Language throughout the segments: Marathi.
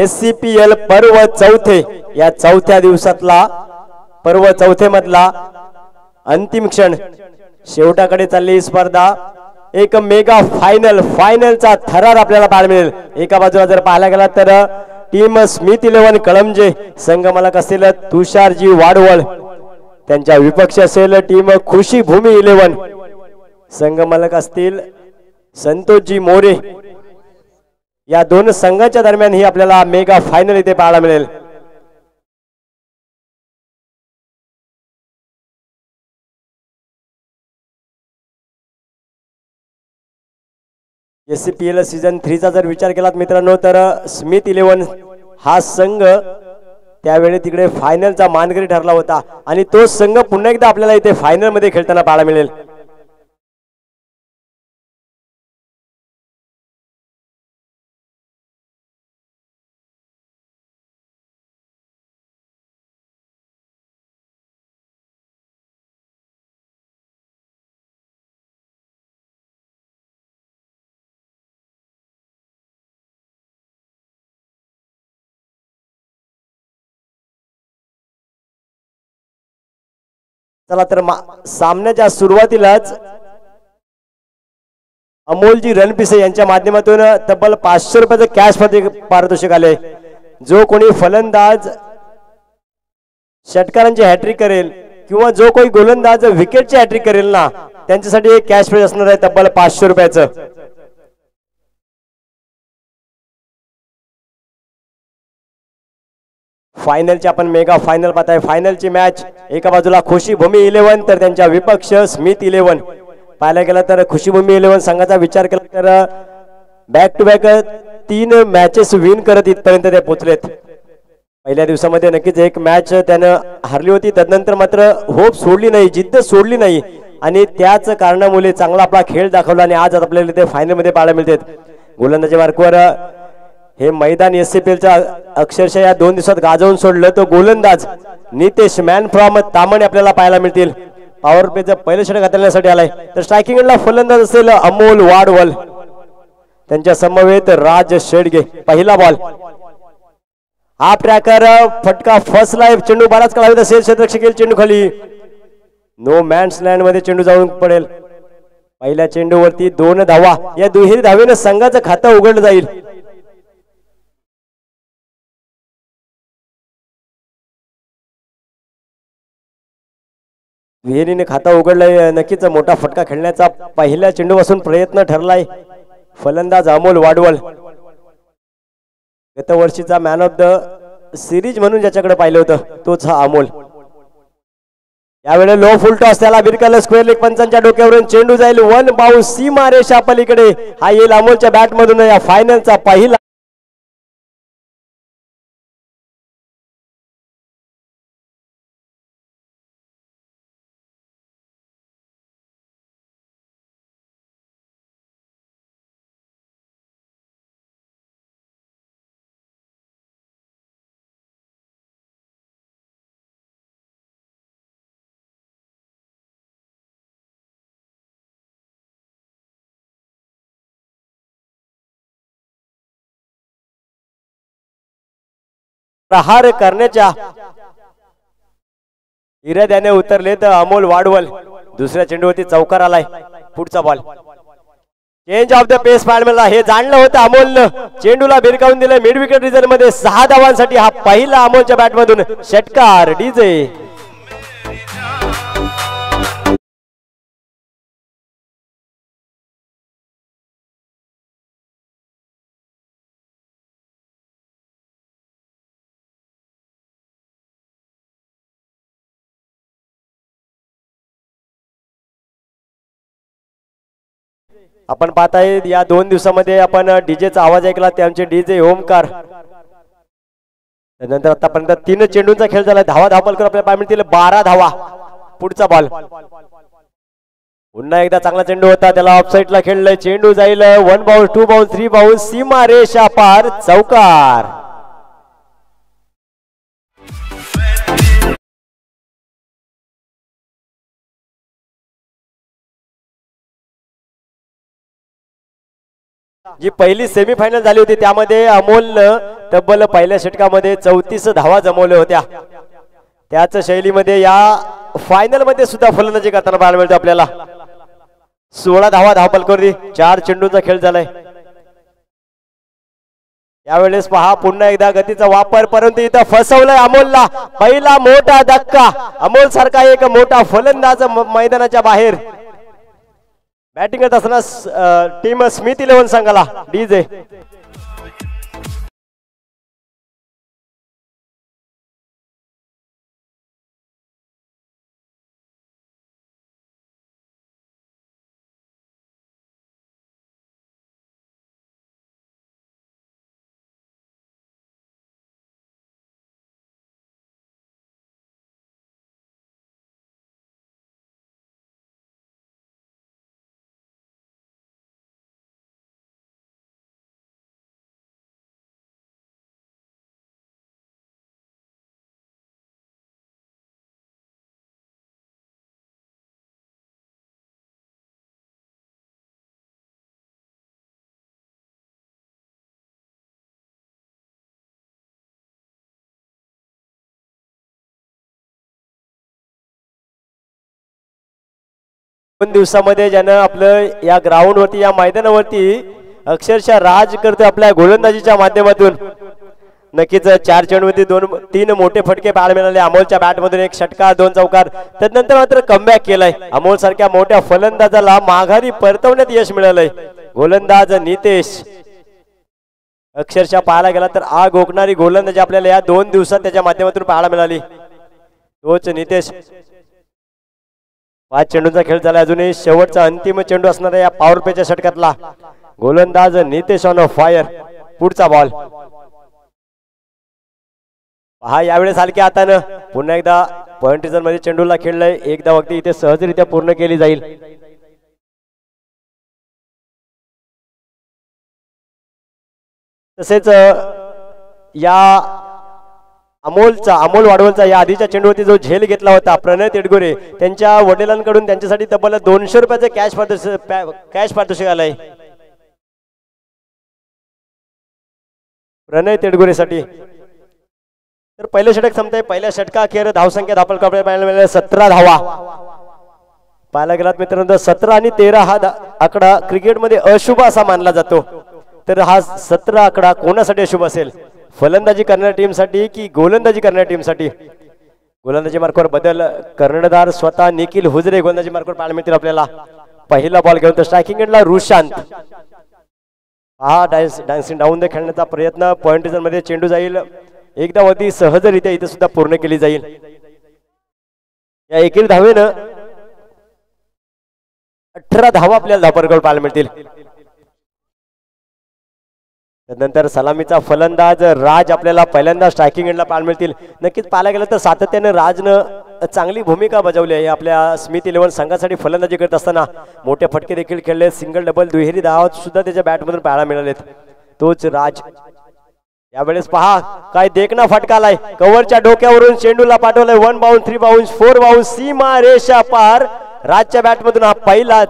SCPL पर्व चौथे या चौथ्या दिवसातला पर्व चौथे मधला अंतिम क्षण शेवटाकडे चालली ही स्पर्धा। एक मेगा फायनलचा थरार आपल्याला पाहायला मिळेल। एका बाजूला जर पाहायला गेला तर टीम स्मिथ 11 कळमजे संघमालक असतील तुषारजी वाडवळ, त्यांच्या विपक्ष असेल टीम खुशी भूमी 11 संघमालक असतील संतोषजी मोरे। या दोन संघाच्या दरम्यान ही आपल्याला मेगा फायनल इथे पाहायला मिळेल। SCPL सीझन 3 चा जर विचार केलात मित्रांनो तर स्मिथ 11 हा संघ त्यावेळी तिकडे फायनलचा मानकरी ठरला होता आणि तो संघ पुन्हा एकदा आपल्याला इथे फायनल मध्ये खेळताना पाहायला मिळेल। चला तर सामन्याच्या सुरुवातीलाच अमोलजी रणपिसे यांच्या माध्यमातून तब्बल 500 रुपयाचं कॅश पारितोषिक आले। जो कोणी फलंदाज षटकारांची हॅट्रिक करेल किंवा जो कोणी गोलंदाज विकेटची हॅट्रिक करेल ना त्यांच्यासाठी एक कॅश प्राइज असणार आहे तब्बल 500 रुपयाचं। फायनलची आपण मेगा फायनल पाहताय। फायनलची मॅच एका बाजूला खुशी भूमी 11 तर त्यांच्या विपक्ष स्मिथ 11। पाहायला गेला तर खुशी भूमी 11 संघाचा विचार केला तर back to back 3 matches win करत इथपर्यंत ते पोहोचलेत। पहिल्या दिवसामध्ये नक्कीच एक मॅच त्यानं हरली होती, तदनंतर मात्र होप सोडली नाही, जिद्द सोडली नाही आणि त्याच कारणामुळे चांगला आपला खेळ दाखवला आणि आज आपल्याला ते फायनल मध्ये पाहायला मिळतात। गोलंदाजी मार्कवर हे मैदान SCPLच्या अक्षरशः या 2 दिवसात गाजवून सोडलं तो गोलंदाज नितेश मॅन फ्रॉम तामणे आपल्याला पाहायला मिळतील। पॉवर प्लेचं पहिलं षटक हाताळण्यासाठी आलाय तर स्ट्रायकिंग एंडला फलंदाज असेल अमोल वाडवल, त्यांच्या समवेत राज शेडगे। पहिला बॉल हा ट्रॅकर फटका फर्स्ट लाईफ, चेंडू बराच काळ हवेत असेल, क्षेत्ररक्षक येईल चेंडू खाली, नो मॅन्स लँड मध्ये चेंडू जाऊन पडेल। पहिल्या चेंडूवरती 2 धावा, या दुहेरी धावेने संघाचं खातं उघडलं जाईल। विहिरीने खाता उघडलाय, नक्कीच मोठा फटका खेळण्याचा पहिल्या चेंडूपासून प्रयत्न ठरलाय फलंदाज अमोल वाडवल। गत वर्षीचा मॅन ऑफ द सिरीज म्हणून ज्याच्याकडे पाहिलं होतं तोच हा अमोल। यावेळी लो फुल टॉस त्याला बिरकल स्क्वेअर लेग पंचांच्या डोक्यावरून चेंडू जाईल 1 बाउन्स सीमा रेषा पलीकडे। हा येईल अमोलच्या बॅट मधून या फायनलचा पहिला प्रहार करण्याच्या इराद्याने उतरले तर अमोल वाडवल दुसऱ्या चेंडूवरती चौकार आलाय। पुढचा बॉल चेंज ऑफ द पेस पाहायला हे जाणलं होतं अमोलनं, चेंडूला भिरकावून दिलं मिड विकेट रिझन मध्ये 6 धावांसाठी। हा पहिला अमोलच्या बॅट मधून षटकार डीजे। आपण पाहताय या 2 दिवसामध्ये आपण डीजेचा आवाज ऐकला, त्यांचे डीजे ओमकार। त्यानंतर आतापर्यंत 3 चेंडूंचा खेळ झाला, धावा धापलकर आपल्याला पाहायला मिळतील 12 धावा। पुढचा बॉल पुन्हा एकदा चांगला चेंडू होता, त्याला ऑफसाईडला खेळलाय, चेंडू जाईल 1 बाउन्स 2 बाउन्स 3 बाउन्स सीमा रेषा पार चौकार। जी पहिली सेमीफायनल झाली होती त्यामध्ये अमोलनं तब्बल पहिल्या षटकामध्ये 34 धावा जमवल्या होत्या. त्याच शैलीमध्ये या फायनल मध्ये सुद्धा फलंदाजी करताना पाहायला मिळते आपल्याला. 16 धावा धावपलकवरती 4 चेंडूंचा खेळ झालाय. यावेळेस पहा पुन्हा एकदा गतीचा वापर, परंतु इथं फसवलंय अमोलला. पहिला मोठा धक्का. अमोल सारखा एक मोठा फलंदाज मैदानाच्या बाहेर. बॅटिंग करत असताना टीम स्मिथ 11 संघाला डीजे. दोन दिवसामध्ये ज्यानं आपलं या ग्राउंड वरती या मैदानावरती अक्षरशः राज करतो आपल्या गोलंदाजीच्या माध्यमातून. नक्कीच 4 चेंडूवरती 3 मोठे फटके पाहायला मिळाले. अमोलच्या बॅटमधून 1 षटकार 2 चौकार. त्यानंतर मात्र कमबॅक केलाय. अमोल सारख्या मोठ्या फलंदाजाला माघारी परतवण्यात यश मिळालंय. गोलंदाज नितेश अक्षरशः पाहायला गेला तर आग ओकणारी गोलंदाजी आपल्याला या 2 दिवसात त्याच्या माध्यमातून पाहायला मिळाली. तोच नितेश. 5 चेंडूंचा खेळ झाला. अजूनही शेवटचा अंतिम चेंडू असणार या पॉवर प्लेच्या षटकातला. गोलंदाज नितेश ऑन फायर. पुढचा बॉल पहा. यावेळेस हलक्या हातानं पुन्हा एकदा पॉइंट रिझन मध्ये चेंडूला खेळलाय. एकदा वक्ती इथे सहजरित्या पूर्ण केली जाईल. तसेच या अमोल वाडवलचा या आधीच्या चेंडूवरती जो झेल घेतला होता प्रणय तेडगोरे त्यांच्या वडिलांकडून त्यांच्यासाठी तब्बल 200 रुपयाचे कॅश पारितोषिक आलंय प्रणय तेडगोरे साठी. तर पहिलं षटक संपतंय. पहिल्या षटका अखेर धावसंख्या धापलकापड्या पाहायला मिळाल्या 17 धावा पाहायला गेलात मित्रांनो. 17 आणि 13 हा आकडा क्रिकेटमध्ये अशुभ असा मानला जातो. तर हा 17 आकडा कोणासाठी अशुभ असेल? फलंदाजी करणाऱ्या टीमसाठी की गोलंदाजी करणाऱ्या टीमसाठी? गोलंदाजी मार्कावर बदल कर्णधार स्वतः निखिल हुजरे गोलंदाजी मार्कावर पाहायला मिळतील आपल्याला. पहिला बॉल घेऊन तर स्ट्रायकिंग एंडला रुशांत. हा डान्सिंग डाऊन द खेळण्याचा प्रयत्न. पॉइंट रिझन मध्ये चेंडू जाईल. एकदा वरती सहजरित्या इथे सुद्धा पूर्ण केली जाईल. या एकेरी धावेनं 18 धावा आपल्याला धापरगोल पाहायला मिळतील. त्यानंतर सलामीचा फलंदाज राज आपल्याला पहिल्यांदा स्ट्रायकिंग एंडला पाहायला मिळतील. नक्कीच पाहायला गेलं तर सातत्याने राजनं चांगली भूमिका बजावली आहे आपल्या स्मिथ 11 संघासाठी. फलंदाजी करत असताना मोठे फटके देखील खेळले. सिंगल डबल दुहेरी धावा सुद्धा त्याच्या बॅटमधून पाहायला मिळालेत. तोच राज. यावेळेस पहा काय देखना फटकालाय. कव्हरच्या डोक्यावरून चेंडूला पाठवलाय. 1 बाउंस 3 बाउंस 4 बाउंस सीमा रेषा पार. राजच्या बॅटमधून हा पहिला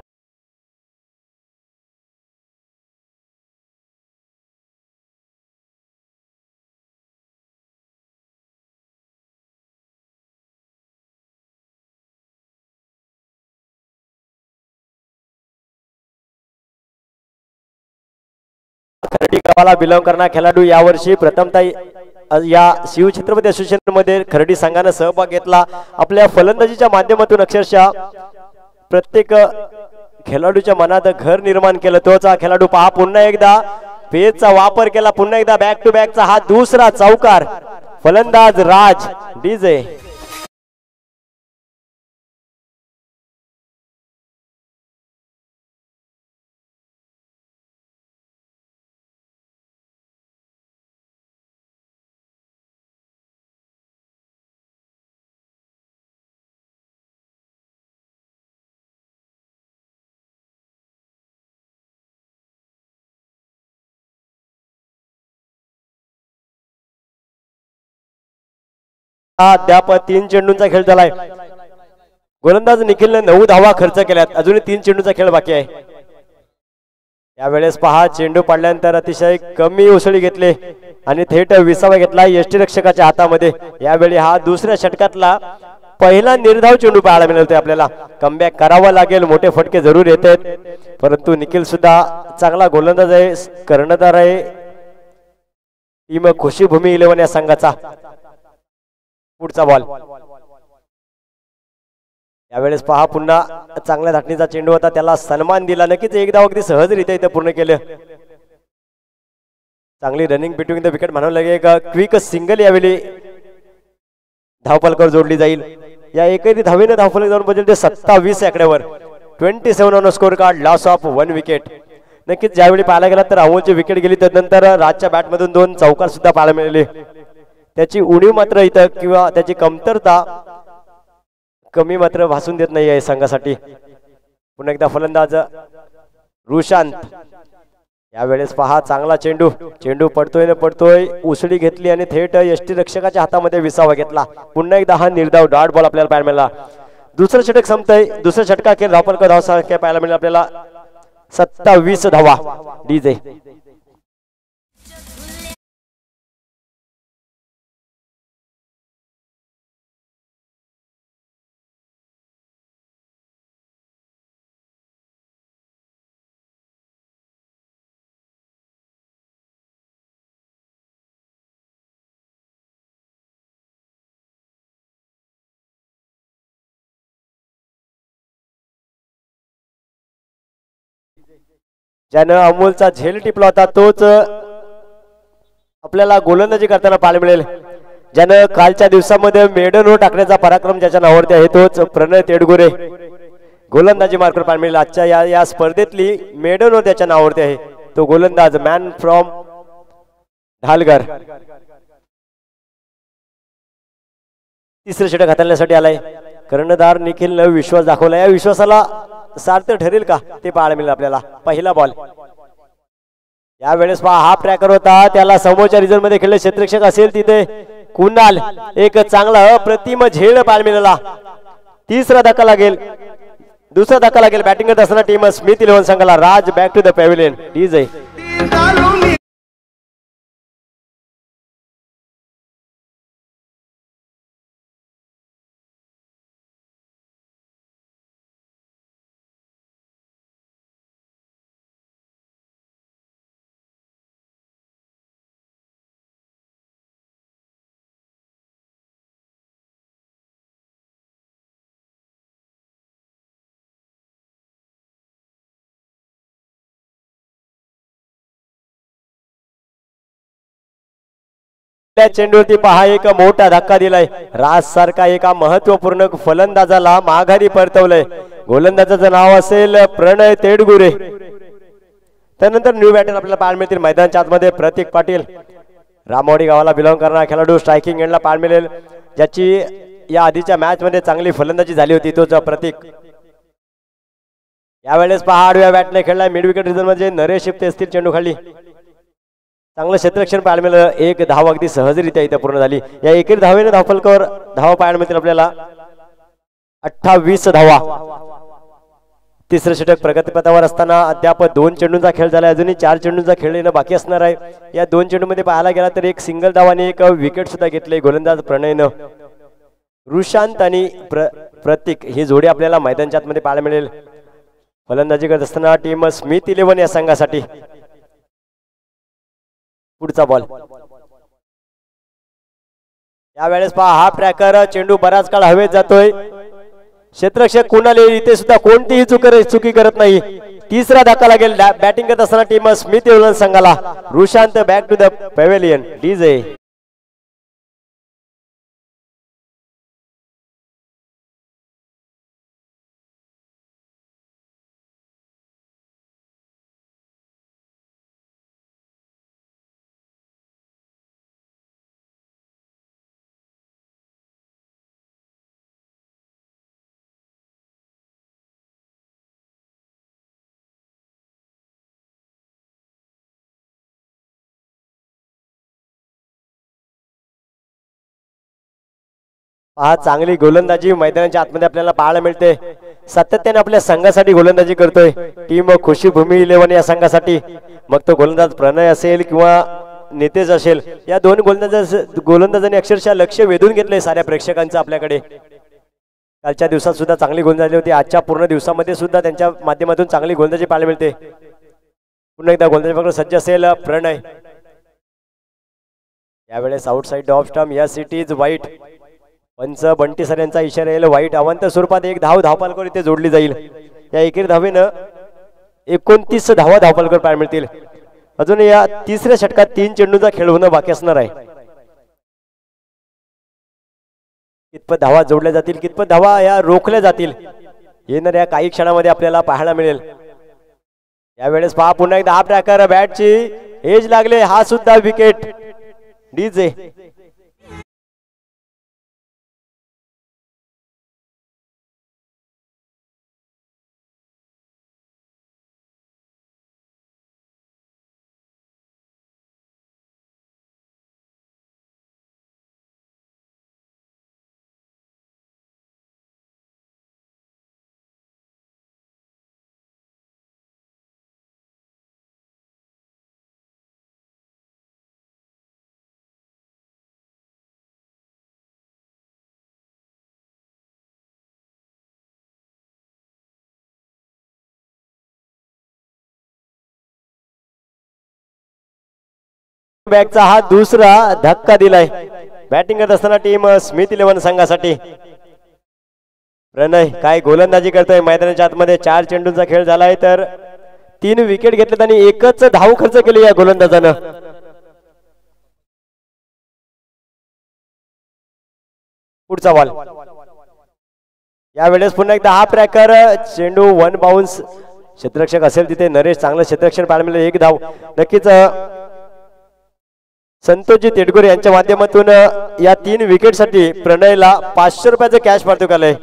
खर्डी गावाला बिलॉंग करणारा खेळाडू यावर्षी प्रथमतः या शिवछत्रपती असोसिएशन मध्ये खर्डी संघाने सहभाग घेतला. आपल्या फलंदाजीच्या माध्यमातून अक्षरशः प्रत्येक खेळाडूच्या मनात घर निर्माण केलं. तोच हा खेळाडू पहा पुन्हा एकदा पेजचा वापर केला. पुन्हा एकदा बॅक टू बॅकचा हा दुसरा चौकार. फलंदाज राज डीजे. अद्याप 3 चेंडूंचा खेळ झालाय. गोलंदाज निखिलने 9 धावा खर्च केल्यात. अजूनही 3 चेंडूंचा खेळ बाकी आहे. यावेळेस पहा चेंडू पडल्यानंतर अतिशय कमी उसळी घेतले आणि थेट विसावा घेतला यष्टीरक्षकाच्या हातामध्ये। यावेळी हा दुसऱ्या षटकातला पहिला निर्धाव चेंडू पाहायला मिळतोय आपल्याला। कमबॅक करावा लागेल, मोठे फटके जरूर येत आहेत, परंतु निखिल सुद्धा चांगला गोलंदाज आहे, कर्णधार आहे टीम खुशी भूमी 11 या संघाचा। पुढचा बॉल यावेळेस पहा पुन्हा चांगल्या धाटणीचा चेंडू होता, त्याला सन्मान दिला, नक्कीच एकदा अगदी सहजरित्या इथे पूर्ण केलं। चांगली रनिंग बिटवीन द विकेट म्हणावं लागेल, क्विक सिंगल यावेळी धावफलकावर जोडली जाईल। या एकही धावेने धावफलक जाऊन बदलते 27 आकड्यावर 27 on score card, loss of 1 wicket. नक्कीच ज्यावेळी पाहायला गेला तर अमोलची विकेट गेली, त्यानंतर राजच्या बॅटमधून 2 चौकार सुद्धा पाहायला मिळाले। त्याची उणीव मात्र इथं किंवा त्याची कमतरता कमी मात्र भासून देत नाही आहे संघासाठी। पुन्हा एकदा फलंदाज रुशांत, यावेळेस पहा चांगला चेंडू पडतोय न पडतोय, उसळी घेतली आणि थेट यष्टीरक्षकाच्या हातामध्ये विसावा घेतला। पुन्हा एकदा हा निर्धाव डॉट बॉल आपल्याला पाहायला मिळाला। दुसरं षटक संपतंय, दुसरं षटका केलं धावफलक धाव संख्या पाहायला मिळेल आपल्याला 27 धावा डीजे। ज्यानं अमोलचा झेल टिपला होता तोच आपल्याला गोलंदाजी करताना पाहायला मिळेल। ज्यानं कालच्या दिवसामध्ये मेडन टाकण्याचा पराक्रम ज्याच्या नावावरती आहे तोच प्रणय तेडगुरे गोलंदाजी मार्कर पाहायला मिळेल। आजच्या या स्पर्धेतली मेडन त्याच्या नावावरती आहे, तो गोलंदाज मॅन फ्रॉम ढालगर। तिसरं षटक हाताळण्यासाठी आलाय कर्णधार निखिलनं विश्वास दाखवला, या विश्वासाला सार्थ ठरेल का ते पाहायला मिळेल आपल्याला। पहिला बॉल यावेळेस पहा हाफ ट्रॅकर होता, त्याला समोरच्या रिझन मध्ये खेळले क्षेत्ररक्षक असेल तिथे कुणाल, एक चांगला अप्रतिम झेल पाहायला मिळाला। तिसरा धक्का लागेल, दुसरा धक्का लागेल बॅटिंग करत असताना टीम स्मिथ 11 संघाला। Raj back to the pavilion डीजे। चेंडूवरती पहा एक मोठा धक्का दिलाय, राज सारखा एका महत्वपूर्ण फलंदाजाला माघारी परतवलंय। गोलंदाजाचं नाव असेल प्रणय तेडगुरे। त्यानंतर न्यू बॅटर आपल्याला पाहायला मिळतील मैदानाच्या आतमध्ये प्रतीक पाटील, रामवाडी गावाला बिलॉंग करणारा खेळाडू, स्ट्रायकिंग एंडला पाहायला मिळेल, ज्याची या आधीच्या मॅच मध्ये चांगली फलंदाजी झाली होती, तोच प्रतीक। यावेळेस पहा आडव्या बॅटने खेळलाय, मिड विकेट रिझन मध्ये नरेश शिपते असतील चेंडू खाली, चांगलं क्षेत्ररक्षण पाहायला मिळालं। एक धाव अगदी सहजरित्या इथे पूर्ण झाली। या एकेरी धावेने धावफलकावर धावा पाहायला मिळतील आपल्याला 28 धावा। तिसरं षटक प्रगतीपथावर असताना अद्याप 2 चेंडूंचा खेळ झाला, अजूनही 4 चेंडूंचा खेळ येणं बाकी असणार आहे। या 2 चेंडूमध्ये पाहायला गेला तर एक सिंगल धाव आणि एक विकेट सुद्धा घेतले गोलंदाज प्रणयनं। रुशांत आणि प्रतीक ही जोडी आपल्याला मैदानाच्या आतमध्ये पाहायला मिळेल। फलंदाजी करत असताना टीम स्मिथ 11 या संघासाठी। पुढचा बॉल यावेळेस पहा हाफ ट्रॅकर, चेंडू बराच काळ हवेत जातोय, क्षेत्ररक्षक कुणाल इथे सुद्धा कोणतीही चुकी करत नाही। तिसरा धक्का लागेल बॅटिंग करत असताना टीम स्मिथ 11 संघाला। Rushant back to the pavilion डीजे। पहा चांगली गोलंदाजी मैदानाच्या आतमध्ये आपल्याला पाहायला मिळते। सातत्याने आपल्या संघासाठी गोलंदाजी करतोय टीम खुशी भूमी 11 या संघासाठी, मग तो गोलंदाज प्रणय असेल किंवा नितेश असेल, या दोन गोलंदाजांनी अक्षरशः लक्ष वेधून घेतलंय साऱ्या प्रेक्षकांचं आपल्याकडे. कालच्या दिवसात सुद्धा चांगली गोलंदाजी होती, आजच्या पूर्ण दिवसामध्ये सुद्धा त्यांच्या माध्यमातून चांगली गोलंदाजी पाहायला मिळते. पुन्हा एकदा गोलंदाजी पकडून सज्ज असेल प्रणय. यावेळेस आउटसाइड ऑफ स्टंप, या सिटीज वाईट. पंच बंटी सर यांचा इशारा येईल वाईट. अवंत स्वरूपात एक धावपालकर इथे जोडली जाईल. या एकेरी धावेनं 29 धावपालकर पाहायला मिळतील. अजून या तिसऱ्या षटकात 3 चेंडूंचा खेळ होणं बाकी असणार आहे. कितपत धावा जोडल्या जातील, कितपत धावा या रोखल्या जातील, येणाऱ्या काही क्षणामध्ये आपल्याला पाहायला मिळेल. यावेळेस पहा पुन्हा एकदा हा ट्रॅकर, बॅटची एज लागले, हा सुद्धा विकेट. डीजे बॅगचा हा दुसरा धक्का दिलाय. बॅटिंग करत असताना टीम स्मिथ 11 संघासाठी. प्रणय काय गोलंदाजी करतोय मैदानाच्या आतमध्ये. 4 चेंडूंचा खेळ झालाय, तर 3 विकेट घेतलेत आणि एकच धाव खर्च केली या गोलंदाजानं. पुढचा बॉल. यावेळेस पुन्हा एकदा हा ट्रॅकर, चेंडू 1 बाउन्स. क्षेत्ररक्षक असेल तिथे नरेश, चांगलं क्षेत्ररक्षण पाहायला मिळेल. 1 धाव. नक्कीच संतोषजी तेडगोरे यांच्या माध्यमातून या 3 विकेटसाठी प्रणयला 500 रुपयाचं कॅश पारितोषिक आलंय.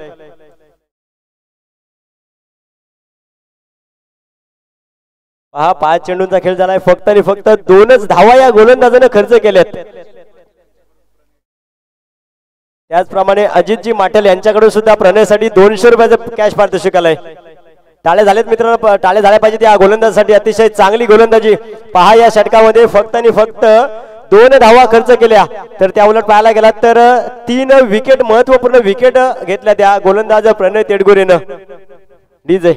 पहा 5 चेंडूंचा खेळ झालाय, फक्त आणि फक्त 2च धावा या गोलंदाजाने खर्च केल्यात. त्याचप्रमाणे अजितजी माटेल यांच्याकडून सुद्धा प्रणयसाठी 200 रुपयाचं कॅश पारितोषिक आलंय. टाळे झालेत मित्रांनो, टाळे झाले पाहिजेत या गोलंदाजासाठी. अतिशय चांगली गोलंदाजी. पहा या षटकामध्ये फक्त आणि फक्त 2 धावा खर्च केल्या, तर त्या उलट पाहायला गेला तर 3 विकेट, महत्वपूर्ण विकेट घेतल्या त्या गोलंदाज प्रणय तेडगोरेनं. डीजे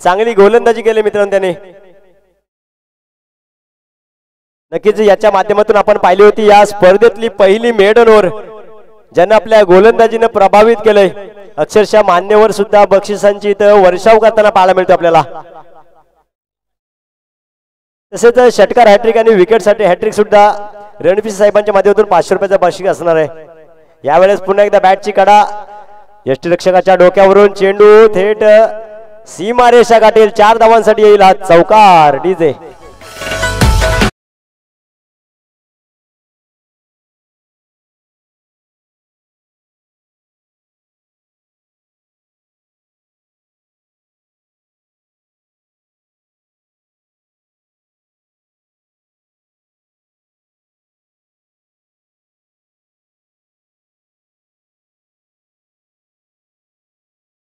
चांगली गोलंदाजी केली मित्रांनो त्याने. नक्कीच याच्या माध्यमातून आपण पाहिली होती या स्पर्धेतली पहिली मेडन ओव्हर, ज्यांना आपल्या गोलंदाजीने प्रभावित केलंय. अक्षरशः मान्यवर सुद्धा बक्षिसांची इथं वर्षाव करताना पाहायला मिळतो आपल्याला. तसेच षटकार हॅट्रिक आणि विकेटसाठी हॅट्रिक सुद्धा रणपी साहेबांच्या माध्यमातून 500 रुपयाचा बक्षीस असणार आहे. यावेळेस पुन्हा एकदा बॅटची कडा, यष्टीरक्षकाच्या डोक्यावरून चेंडू थेट सीमारेषा गाठेल. 4 धावांसाठी येईल हा चौकार. डीजे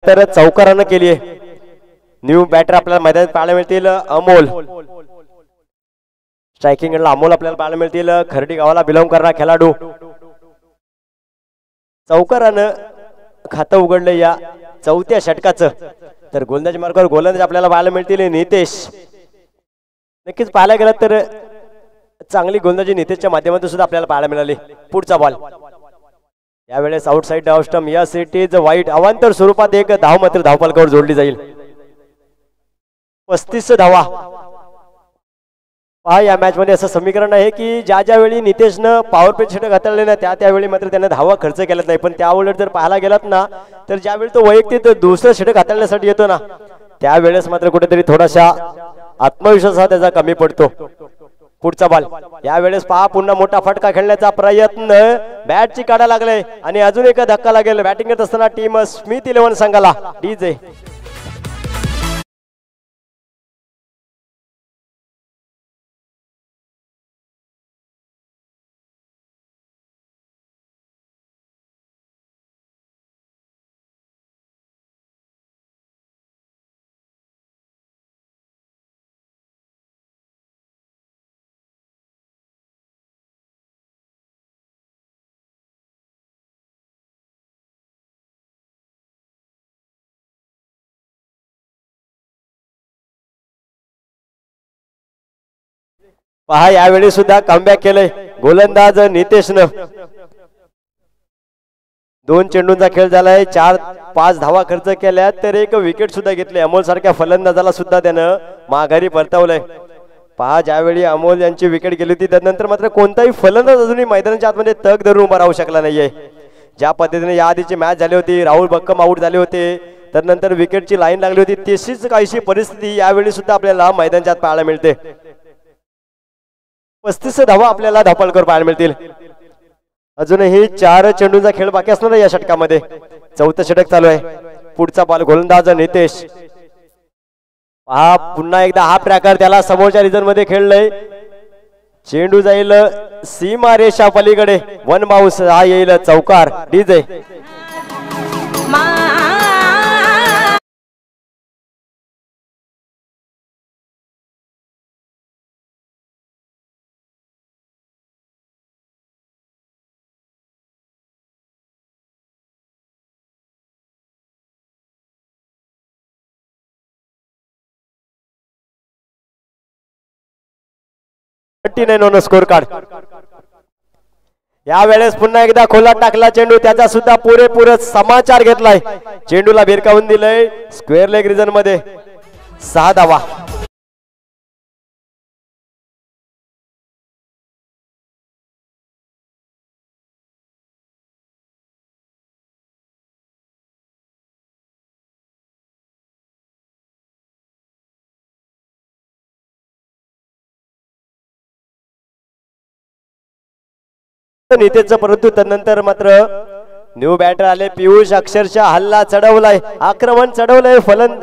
तर चौकारानं केली आहे. न्यू बॅटर आपल्याला मैदानात पाहायला मिळतील. अमोल स्ट्रायकिंगला अमोल आपल्याला पाहायला मिळतील. खर्डी गावाला बिलॉंग करणारा खेळाडू. चौकारानं खातं उघडलं या 4थ्या षटकाचं. तर गोलंदाजी मार्गावर गोलंदाज आपल्याला पाहायला मिळतील नितेश. नक्कीच पाहायला गेलं तर चांगली गोलंदाजी नितेशच्या माध्यमातून सुद्धा आपल्याला पाहायला मिळाली. पुढचा बॉल. यावेळेस आउटसाइड ऑफ स्टंप, या सिटीज वाईट. अवांतर स्वरूपात 1 धाव मात्र धावफलकावर जोडली जाईल. 35 धावा. पहा या मॅच मध्ये असं समीकरण आहे की ज्या ज्या वेळी नितेशनं पॉवर प्ले षटक हाताळले ना त्यावेळी मात्र त्याने धावा खर्च केला नाही, पण त्या उलट जर पाहायला गेलात ना तर ज्यावेळी तो वैयक्तिक दुसरं षटक हाताळण्यासाठी येतो ना त्यावेळेस मात्र कुठेतरी थोडासा आत्मविश्वास हा त्याचा कमी पडतो. पुढचा बॉल यावेळेस पहा पुन्हा मोठा फटका खेळण्याचा प्रयत्न बॅटची काढा लागले आणि अजून एक धक्का लागेल. बॅटिंग करत असताना टीम स्मिथ 11 संघाला डीजे पहा यावेळी सुद्धा कमबॅक केलंय गोलंदाज नितेशनं. 2 चेंडूंचा खेळ झालाय, 4-5 धावा खर्च केल्या तर एक विकेट सुद्धा घेतली. अमोल सारख्या फलंदाजाला सुद्धा त्यानं माघारी परतवलंय. पहा ज्यावेळी अमोल यांची विकेट गेली होती त्यानंतर मात्र कोणताही फलंदाज अजूनही मैदानाच्या आतमध्ये तग धरून उभा राहू शकला नाहीये. ज्या पद्धतीने या आधीची मॅच झाली होती, राहुल बक्कम आऊट झाले होते, त्यानंतर विकेटची लाईन लागली होती, तशीच काहीशी परिस्थिती यावेळी सुद्धा आपल्याला मैदानाच्या आत पाहायला मिळते. 35 धावा आपल्याला धापलकर पाहायला मिळतील. अजूनही 4 चेंडूंचा खेळ बाकी असणार या षटकामध्ये. 4थं षटक चालू आहे. पुढचा बॉल गोलंदाज नितेश. पहा पुन्हा एकदा हा प्रकार त्याला समोरच्या रिजन मध्ये खेळलंय. चेंडू जाईल सीमा रेषा पलीकडे, 1 बाउन्स हा येईल चौकार. DJ score card. यावेळेस पुन्हा एकदा खोलात टाकला चेंडू, त्याचा सुद्धा पुरेपूर समाचार घेतलाय. चेंडूला भिरकावून दिलंय स्क्वेअर लेग रिजन मध्ये. 6 धावा. नितेशचं, परंतु त्यानंतर मात्र न्यू बॅटर आले पियुष. अक्षरशः हल्ला चढवलाय, आक्रमण चढवलंय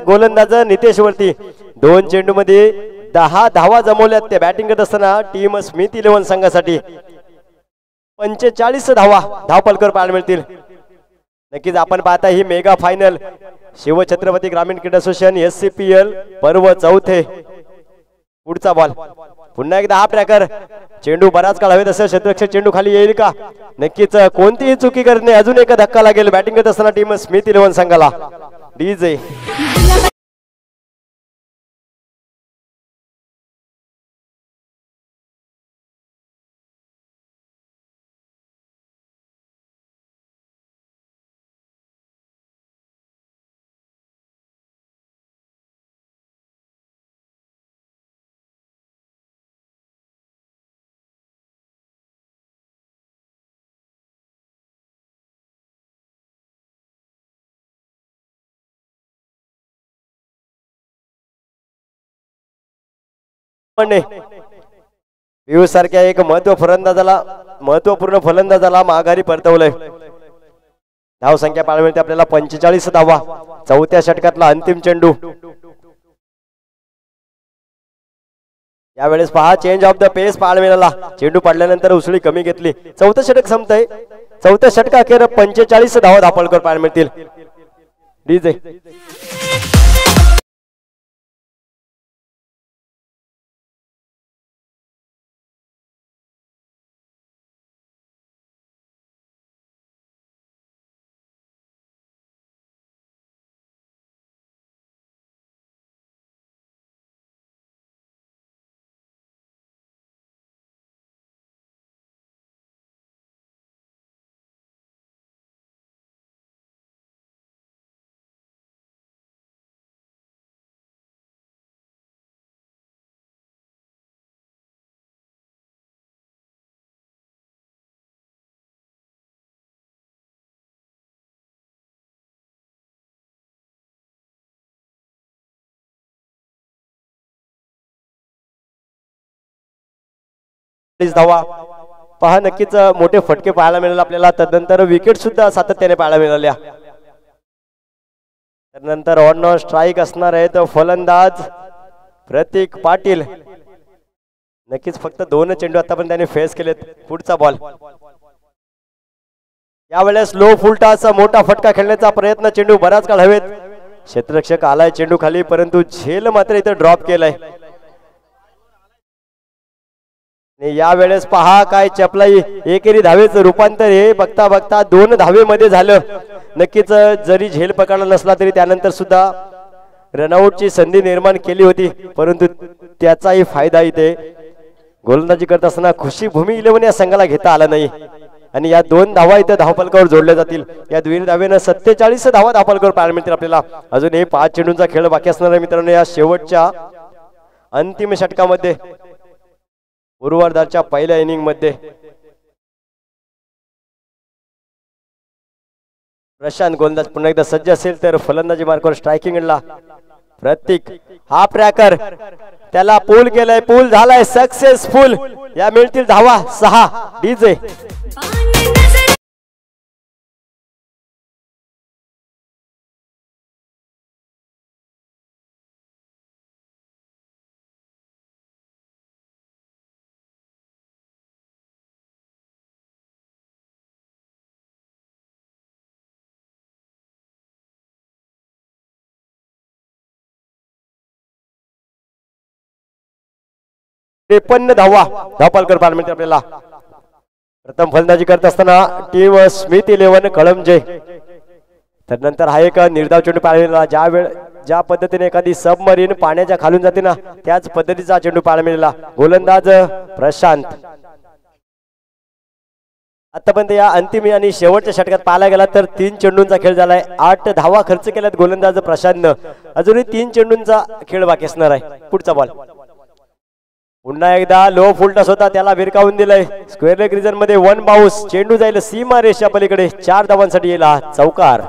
गोलंदाज नितेश वरती. 2 चेंडू मध्ये 10 धावा जमवल्यात ते बॅटिंग करत असताना टीम स्मिथ 11 संघासाठी. 45 धावा धावपलकर पाहायला मिळतील. नक्कीच आपण पाहता ही मेगा फायनल शिवछत्रपती ग्रामीण क्रीडा असोसिएशन SCPL पर्व 4. पुढचा बॉल पुन्हा एकदा हा प्रकार. चेंडू बराच काळ हवेत असेल, क्षेत्ररक्षक चेंडू खाली येईल का? नक्कीच कोणतीही चुकी करणे. अजून एक धक्का लागेल. बॅटिंग करत असताना टीम स्मिथ 11 संघाला डीजे पियुष सारख्या एक महत्वपूर्ण फलंदाजाला माघारी परतवलंय. धाव संख्या पाहायला मिळते आपल्याला 45 धावा. 4थ्या षटकातला अंतिम चेंडू. यावेळेस पहा चेंज ऑफ द पेस पाहायला मिळाला. चेंडू पडल्यानंतर उसळी कमी घेतली. 4थं षटक संपतंय. 4थ्या षटकाखेर 45 धावा धापलकर पाहायला मिळतील. डीजे धावा पहा, नक्कीच मोठे फटके पाहायला मिळाले आपल्याला. तदनंतर विकेट सुद्धा सातत्याने पाहायला मिळाल्या. त्यानंतर ऑन स्ट्राईक असणार आहे तो फलंदाज प्रतीक पाटील. नक्कीच फक्त 2 चेंडू आतापर्यंत त्याने फेस केलेत. पुढचा बॉल यावेळेस लो फुलटाचा मोठा फटका खेळण्याचा प्रयत्न. चेंडू बराच काळ हवेत. क्षेत्ररक्षक आलाय चेंडू खाली, परंतु झेल मात्र इथे ड्रॉप केलाय. यावेळेस पहा काय चपलाई, एकेरी धावेचं रूपांतर हे बघता बघता 2 धावेमध्ये झालं. नक्कीच जरी झेल पकडला नसला तरी त्यानंतर सुद्धा रनआउटची संधी निर्माण केली होती, परंतु त्याचाही फायदा इथे गोलंदाजी करत असताना खुशी भूमी 11 या संघाला घेता आला नाही. आणि या 2 धावा इथे धावफलकावर जोडल्या जातील. या दुहेरी धावेनं 47 धावा धावफलकावर पाहायला मिळतील आपल्याला. अजूनही 5 चेंडूंचा खेळ बाकी असणार आहे मित्रांनो. या शेवटच्या अंतिम षटकामध्ये पूर्वार्धाच्या पहिल्या इनिंग मध्ये प्रशांत गोलंदाज पुन्हा एकदा सज्ज असेल तर फलंदाजी मार्गावर स्ट्रायकिंगला प्रतीक हा प्रॅकर त्याला पूल केलाय. पूल झालाय सक्सेसफुल. या मिळतील धावा 6. डीजे 53 धावा धावफलकावर पाहायला मिळतील आपल्याला. प्रथम फलंदाजी करत असताना टीम स्मिथ 11 कळमजे. त्यानंतर हा एक निर्धाव चेंडू पाहायला ज्या पद्धतीने एखादी सबमरीन पाण्याच्या खालून जाते ना, त्याच पद्धतीचा चेंडू पाहायला मिळाला. गोलंदाज प्रशांत. आतापर्यंत या अंतिम आणि शेवटच्या षटकात पाहायला गेला तर 3 चेंडूंचा खेळ झालाय. 8 धावा खर्च केल्यात गोलंदाज प्रशांतनं. अजूनही 3 चेंडूंचा खेळ बाकी असणार आहे. पुढचा बॉल पुन्हा एकदा लो फुलटॉस होता, त्याला भिरकावून दिलंय. स्क्वेअर लेग रिजन मध्ये 1 बाउन्स. चेंडू जाईल सीमा रेषा पलीकडे. 4 धावांसाठी येईल चौकार.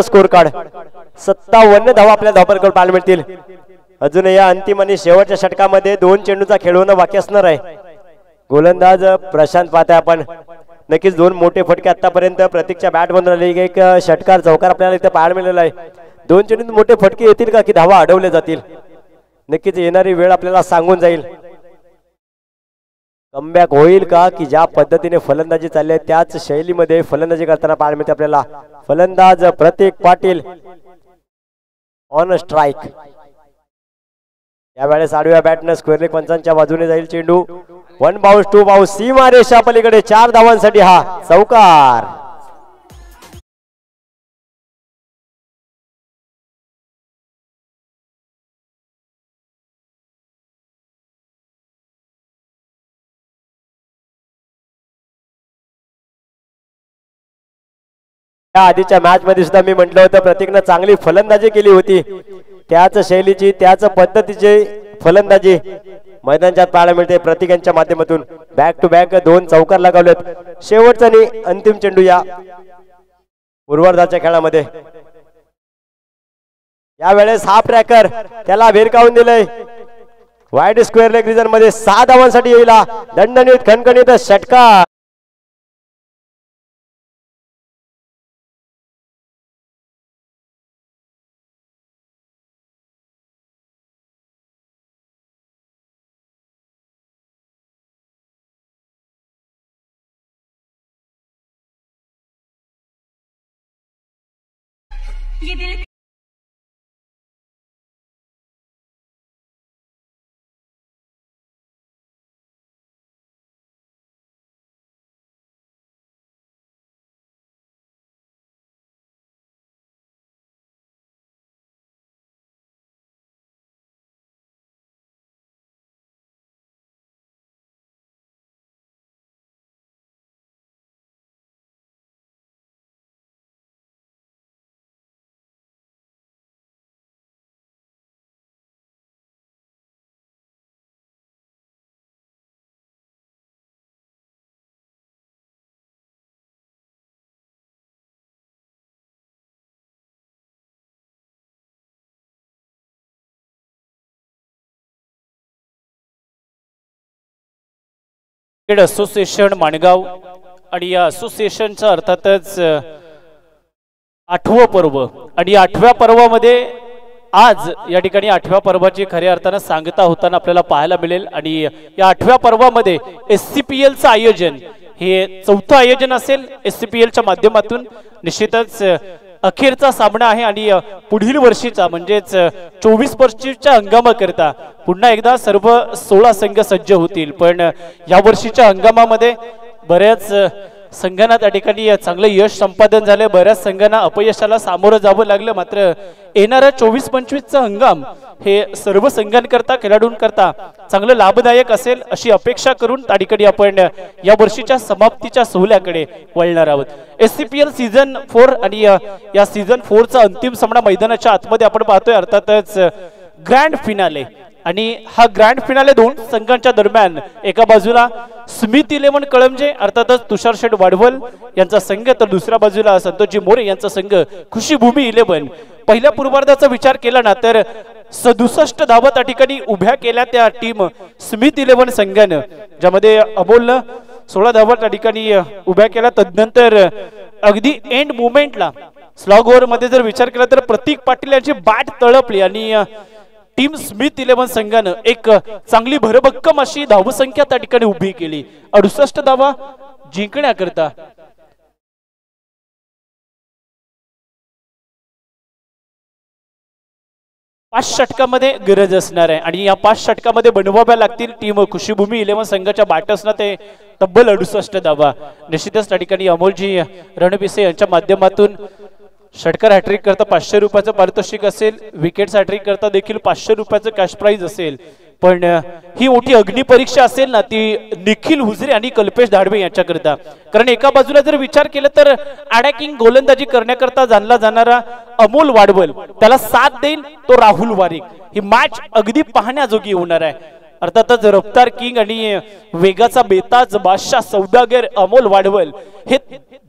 स्कोर कार्ड 57 धावा आपल्या धावफलकावर पाहायला मिळतील. अजून या अंतिम आणि शेवटच्या षटकामध्ये 2 चेंडूचा खेळ होणं बाकी असणार आहे. गोलंदाज प्रशांत पाहताय आपण. नक्कीच 2 मोठे फटके आतापर्यंत प्रतीकच्या बॅट मधून आले. एक षटकार चौकार आपल्याला इथे पाहायला मिळालेला आहे. 2 चेंडूत मोठे फटके येतील का की धावा अडवले जातील? नक्कीच येणारी वेळ आपल्याला सांगून जाईल. कमबॅक होईल का की ज्या पद्धतीने फलंदाजी चालली आहे त्याच शैलीमध्ये फलंदाजी करताना पाहायला मिळते आपल्याला. फलंदाज प्रतीक पाटील ऑन स्ट्राईक. यावेळेस आडव्या बॅटनं स्क्वेअर लेग पंचांच्या बाजूने जाईल चेंडू. 1 बाउन्स 2 बाउन्स. सीमा रेषा पलीकडे 4 धावांसाठी हा चौकार. या आधीच्या मॅच मध्ये सुद्धा मी म्हटलं होतं प्रतीकनं चांगली फलंदाजी केली होती. त्याच शैलीची त्याच पद्धतीची फलंदाजी मैदानात पाहायला मिळते. प्रतीक यांच्या माध्यमातून बॅक टू बॅक 2 चौकार लगावलेत. शेवटचा आणि अंतिम चेंडू या पूर्वार्धाच्या खेळामध्ये. यावेळेस हा ट्रॅकर त्याला भिरकावून दिलंय. वाईड स्क्वेअर लेग रिजन मध्ये 6 धावांसाठी येईल. दणदणीत खणखणीत षटकार. ये दिल असोसिएशन माणगाव आणि या असोसिएशनचं अर्थातच 8वं पर्व आणि 8व्या पर्वामध्ये आज या ठिकाणी 8व्या पर्वाची खऱ्या अर्थानं सांगता होताना आपल्याला पाहायला मिळेल आणि या 8व्या पर्वामध्ये SCPL चं आयोजन हे 4थं आयोजन असेल SCPL च्या माध्यमातून निश्चितच अखेरचा सामना आहे आणि पुढील वर्षीचा म्हणजेच 24-25च्या हंगामाकरता पुन्हा एकदा सर्व 16 संघ सज्ज होतील पण या वर्षीच्या हंगामामध्ये बऱ्याच संघांना त्या ठिकाणी चांगलं यश संपादन झालं बऱ्याच संघांना अपयशाला सामोरं जावं लागलं मात्र येणारा 24-25चा हंगाम हे सर्व संघांकरता खेळाडूंकरता चांगलं लाभदायक असेल अशी अपेक्षा करून त्या ठिकाणी आपण या वर्षीच्या समाप्तीच्या सोहळ्याकडे वळणार आहोत SCPL सीझन 4 आणि या सीझन 4 चा अंतिम सामना मैदानाच्या आतमध्ये आपण पाहतोय अर्थातच ग्रँड फिनाले आणि हा ग्रँड फिनाले दोन संघांच्या दरम्यान एका बाजूला स्मिथ 11 कळमजे अर्थातच तुषार शेठ वाडवल यांचा संघ तर दुसऱ्या बाजूला संतोषजी मोरे यांचा संघ खुशीभूमी 11 पहिल्या पूर्वार्धाचा विचार केला ना तर 67 धावा त्या ठिकाणी उभ्या केल्या त्या टीम स्मिथ 11 संघानं ज्यामध्ये अमोलनं 16 धावा त्या ठिकाणी उभ्या केल्या तदनंतर अगदी एंड मोमेंटला स्लॉग ओव्हर मध्ये जर विचार केला तर प्रतीक पाटील यांची बॅट तळपली आणि टीम स्मिथ 11 संघानं एक चांगली भरभक्कम अशी धावसंख्या त्या ठिकाणी उभी केली 68 धावा जिंकण्याकरता 5 षटकामध्ये गरज असणार आहे आणि या 5 षटकामध्ये बनवाव्या लागतील टीम खुशीभूमी 11 संघाच्या बॅटर्सना ते तब्बल 68 धावा निश्चितच त्या ठिकाणी अमोलजी रणपिसे यांच्या माध्यमातून षटकार हॅट्रिक करता 500 रुपयाचं पारितोषिक असेल विकेट्स हॅट्रिक करता देखील 500 रुपयाचं कॅश प्राइज असेल पण ही मोठी अग्निपरीक्षा असेल ना ती निखिल हुजरे आणि कल्पेश धाडवे यांच्याकरता कारण एका बाजूला जर विचार केला तर अटॅकिंग गोलंदाजी करण्याकरता जाणला जाणारा अमोल वाडवल त्याला साथ देईल तो राहुल वारिक ही मॅच अगदी पाहण्याजोगी होणार आहे अर्थातच रफ्तार किंग आणि वेगाचा बेताज बादशाह सौदागर अमोल वाडवल हे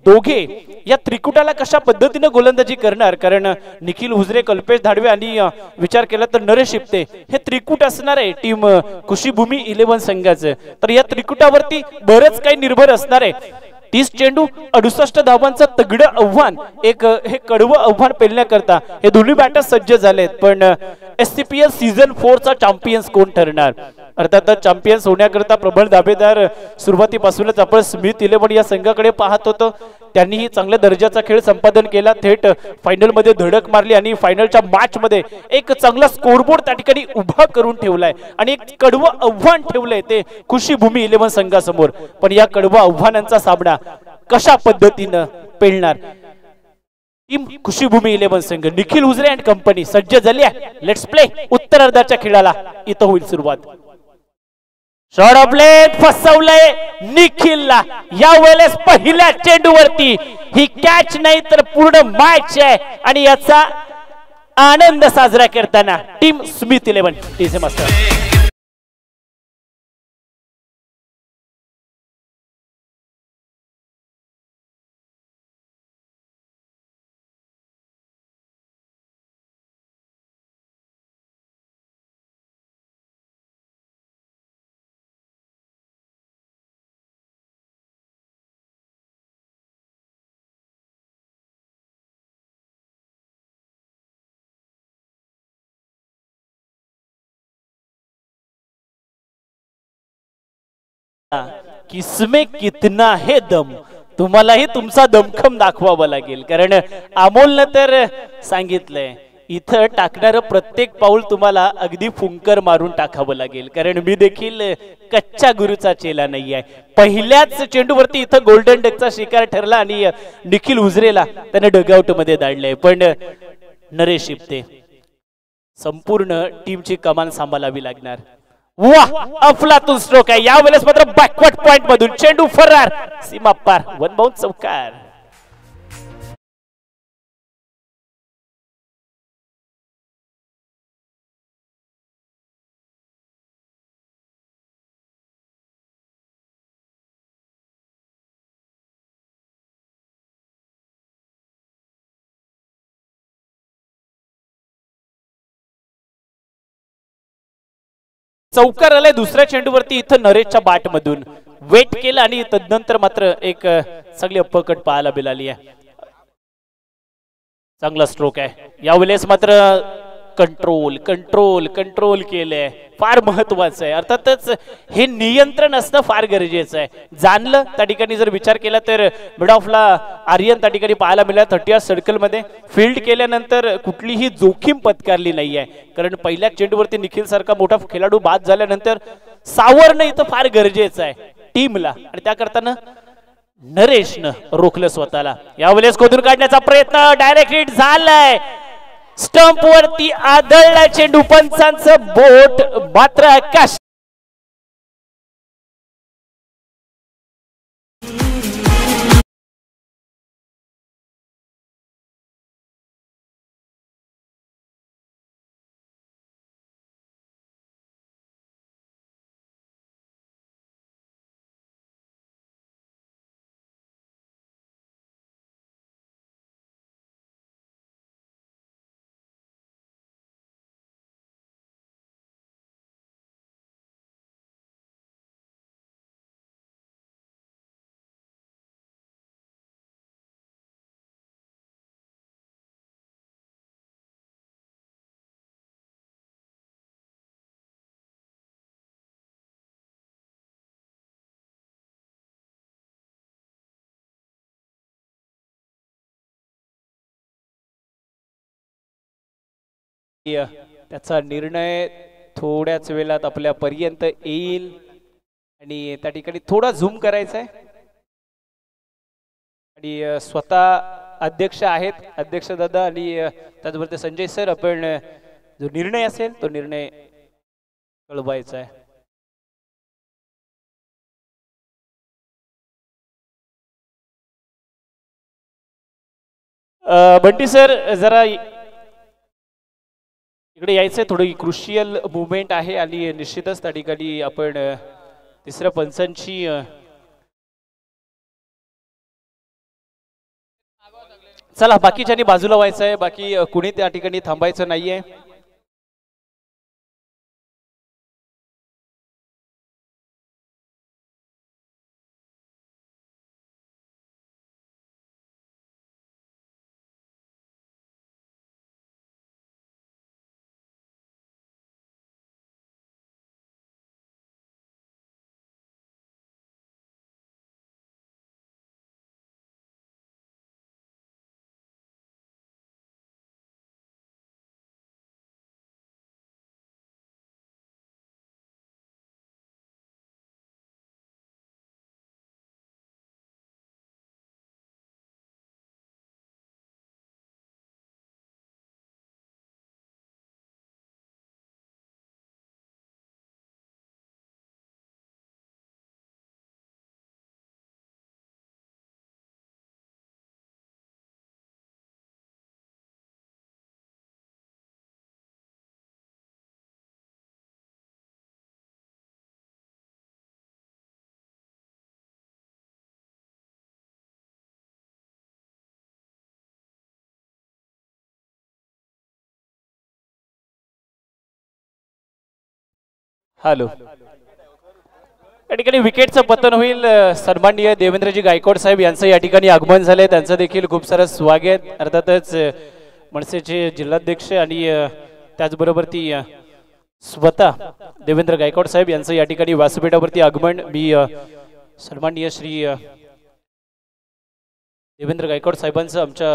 दोघे या त्रिकुटाला कशा पद्धतीने गोलंदाजी करणार कारण निखिल हुजरे कल्पेश धाडवे आणि विचार केला तर नरेश शिप्ते हे त्रिकुट असणार आहे टीम खुशीभूमी 11 संघाचं तर या त्रिकुटावरती बरेच काही निर्भर असणार आहे 30 चेंडू 68 धावांचं तगडं आव्हान एक हे कडवं आव्हान पेलण्याकरता हे दोन्ही बॅटर्स सज्ज झालेत पण SCPL सीझन 4 चा चॅम्पियन्स कोण ठरणार अर्थातच चॅम्पियन्स होण्याकरता प्रबळ दावेदार सुरुवातीपासूनच आपण स्मिथ 11 या संघाकडे पाहत होतो त्यांनीही चांगल्या दर्जाचा खेळ संपादन केला थेट फायनल मध्ये धडक मारली आणि फायनलच्या मॅच मध्ये एक चांगला स्कोरबोर्ड त्या ठिकाणी उभा करून ठेवलाय आणि एक कडवं आव्हान ठेवलंय ते खुशीभूमी 11 संघासमोर पण या कडवं आव्हानांचा सामना कशा पद्धतीनं पेलणार टीम खुशीभूमी 11 संघ निखिल हुजरे अँड कंपनी सज्ज झाली आहे लेट्स प्ले उत्तरार्धाच्या खेळाला इथं होईल सुरुवात शॉट प्लेट फसवलंय निखिलला या वेळेस पहिल्या चेंडूवरती ही कॅच नाही तर पूर्ण मॅच आहे आणि याचा आनंद साजरा करताना टीम स्मिथ 11 टीचे मास्टर कि इसमें कितना है दम तुम्हालाही तुमचा दमखम दाखवावा लागेल, कारण अमोलनं तर सांगितलंय इथं टाकणारं प्रत्येक पाऊल तुम्हाला अगदी फुंकर मारून टाकावं लागेल, कारण मी देखील कच्च्या गुरुचा चेला नाही आहे. पहिल्याच चेंडूवरती इथं गोल्डन डकचा शिकार ठरला आणि निखिल उजरेला त्याने डगआउट मध्ये धाडलंय. पण नरेश शिपते संपूर्ण टीमची कमान सांभाळावी लागणार. वाह, अफलातून स्ट्रोक आहे यावेळेस मात्र बॅकवर्ड पॉइंट मधून चेंडू फरार, सीमा पार, वन बाउंड चौकार. चौकार आलाय दुसऱ्या चेंडूवरती इथं नरेशच्या बाट मधून वेट केलं आणि तदनंतर मात्र एक सगळी अपकट पाहायला मिळाली आहे. चांगला स्ट्रोक आहे यावेळेस मात्र कंट्रोल कंट्रोल कंट्रोल केलंय, फार महत्वाचं आहे. अर्थातच हे नियंत्रण असणं फार गरजेचं आहे. जाणलं त्या ठिकाणी जर विचार केला तर मिड ऑफला आर्यन त्या ठिकाणी पाहायला मिळाला 30 सर्कल मध्ये फील्ड केल्यानंतर कुठलीही जोखीम पत्कारली नाही आहे, कारण पहिल्या चेंडूवरती निखिल सारखा मोठा खेळाडू बाद झाल्यानंतर सावरणं इथं फार गरजेचं आहे टीमला, आणि त्या करताना नरेशनं रोखलं स्वतःला. यावेळेस खोदून काढण्याचा प्रयत्न डायरेक्ट हिट झालाय, स्टंप वरती आदळला चेंडू, पंचांचं बोट मात्र आकाश. त्याचा निर्णय थोड्याच वेळात आपल्या पर्यंत येईल आणि त्या ठिकाणी थोडा झूम करायचा आहे. आणि स्वतः अध्यक्ष आहेत, अध्यक्ष दादा आणि त्याचबरोबर संजय सर, आपण जो निर्णय असेल तो निर्णय कळवायचा आहे. बंटी सर जरा इकडे यायचंय, थोडी क्रुशियल मुवमेंट आहे आणि निश्चितच त्या ठिकाणी आपण तिसऱ्या पंचांची चला बाकीच्यांनी बाजूला व्हायचं आहे, बाकी कुणी त्या ठिकाणी थांबायचं नाहीये. हॅलो, या ठिकाणी विकेटचं पतन होईल. सन्माननीय देवेंद्रजी गायकवाड साहेब यांचं या ठिकाणी आगमन झालंय, त्यांचं देखील खूप सारं स्वागत. अर्थातच मनसेचे जिल्हाध्यक्ष आणि त्याचबरोबर ती स्वतः देवेंद्र गायकवाड साहेब यांचं या ठिकाणी व्यासपीठावरती आगमन. मी सन्माननीय श्री देवेंद्र गायकवाड साहेबांचं आमच्या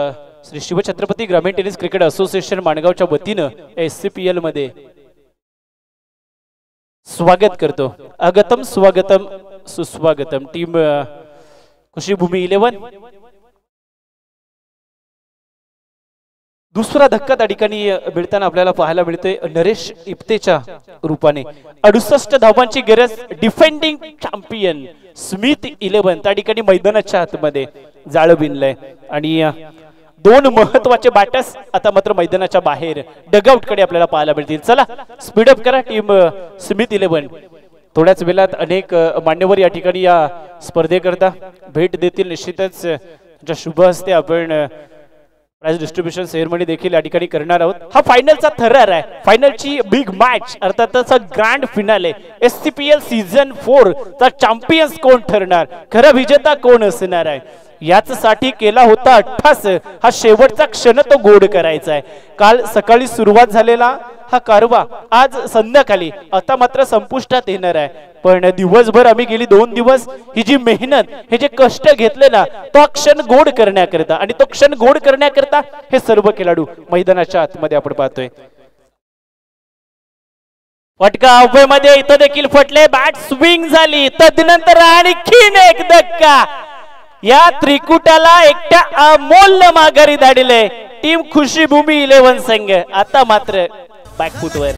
श्री शिवछत्रपती ग्रामीण टेनिस क्रिकेट असोसिएशन माणगावच्या वतीनं SCPL मध्ये स्वागत करतो। अगतम स्वागतम सुस्वागतम टीम खुशीभूमी 11। दुसरा धक्का त्या ठिकाणी मिळताना आपल्याला पाहायला मिळतोय नरेश इप्तेच्या रूपाने। 68 धावांची गरज डिफेंडिंग चॅम्पियन स्मिथ 11 त्या ठिकाणी मैदानाच्या आतमध्ये जाळ बिनलंय आणि दोन महत्वाचे बॅटर्स आता मात्र मैदानाच्या बाहेर डगआउट कडे आपल्याला पाहायला मिळतील। चला स्पीड अप करा टीम स्मिथ 11। थोड्याच वेळात अनेक मान्यवर या ठिकाणी या स्पर्धेकरता भेट देतील। निश्चितच त्यांच्या शुभ हस्ते आपण प्राइज डिस्ट्रीब्युशन सेरेमनी देखील या ठिकाणी करणार आहोत। हा फायनलचा थरार आहे, फायनलची बिग मॅच अर्थातच ग्रँड फिनाले। SCPL सीझन 4 चा चॅम्पियन्स कोण ठरणार, खरा विजेता कोण असणार आहे यासाठी केला होता अट्टास हा शेवटचा क्षण तो गोड करायचा आहे। काल सकाळी सुरुवात झालेला हा कारवा आज संध्याकाळी आता मात्र संपुष्टात येणार आहे। पण दिवसभर आम्ही गेली 2 दिवस ही जी मेहनत हे जे कष्ट घेतले ना तो क्षण गोड करण्याकरता आणि तो क्षण गोड करण्याकरता हे सर्व खेळाडू मैदानाच्या आतमध्ये आपण पाहतोय। फटका मध्ये इथं देखील फटले, बॅट स्विंग झाली, तदनंतर आणखीन एक धक्का। या त्रिकुटाला एकट्या अमोल माघारी धाडले टीम खुशीभूमी 11 संघ। आता मात्र बॅकफुटवर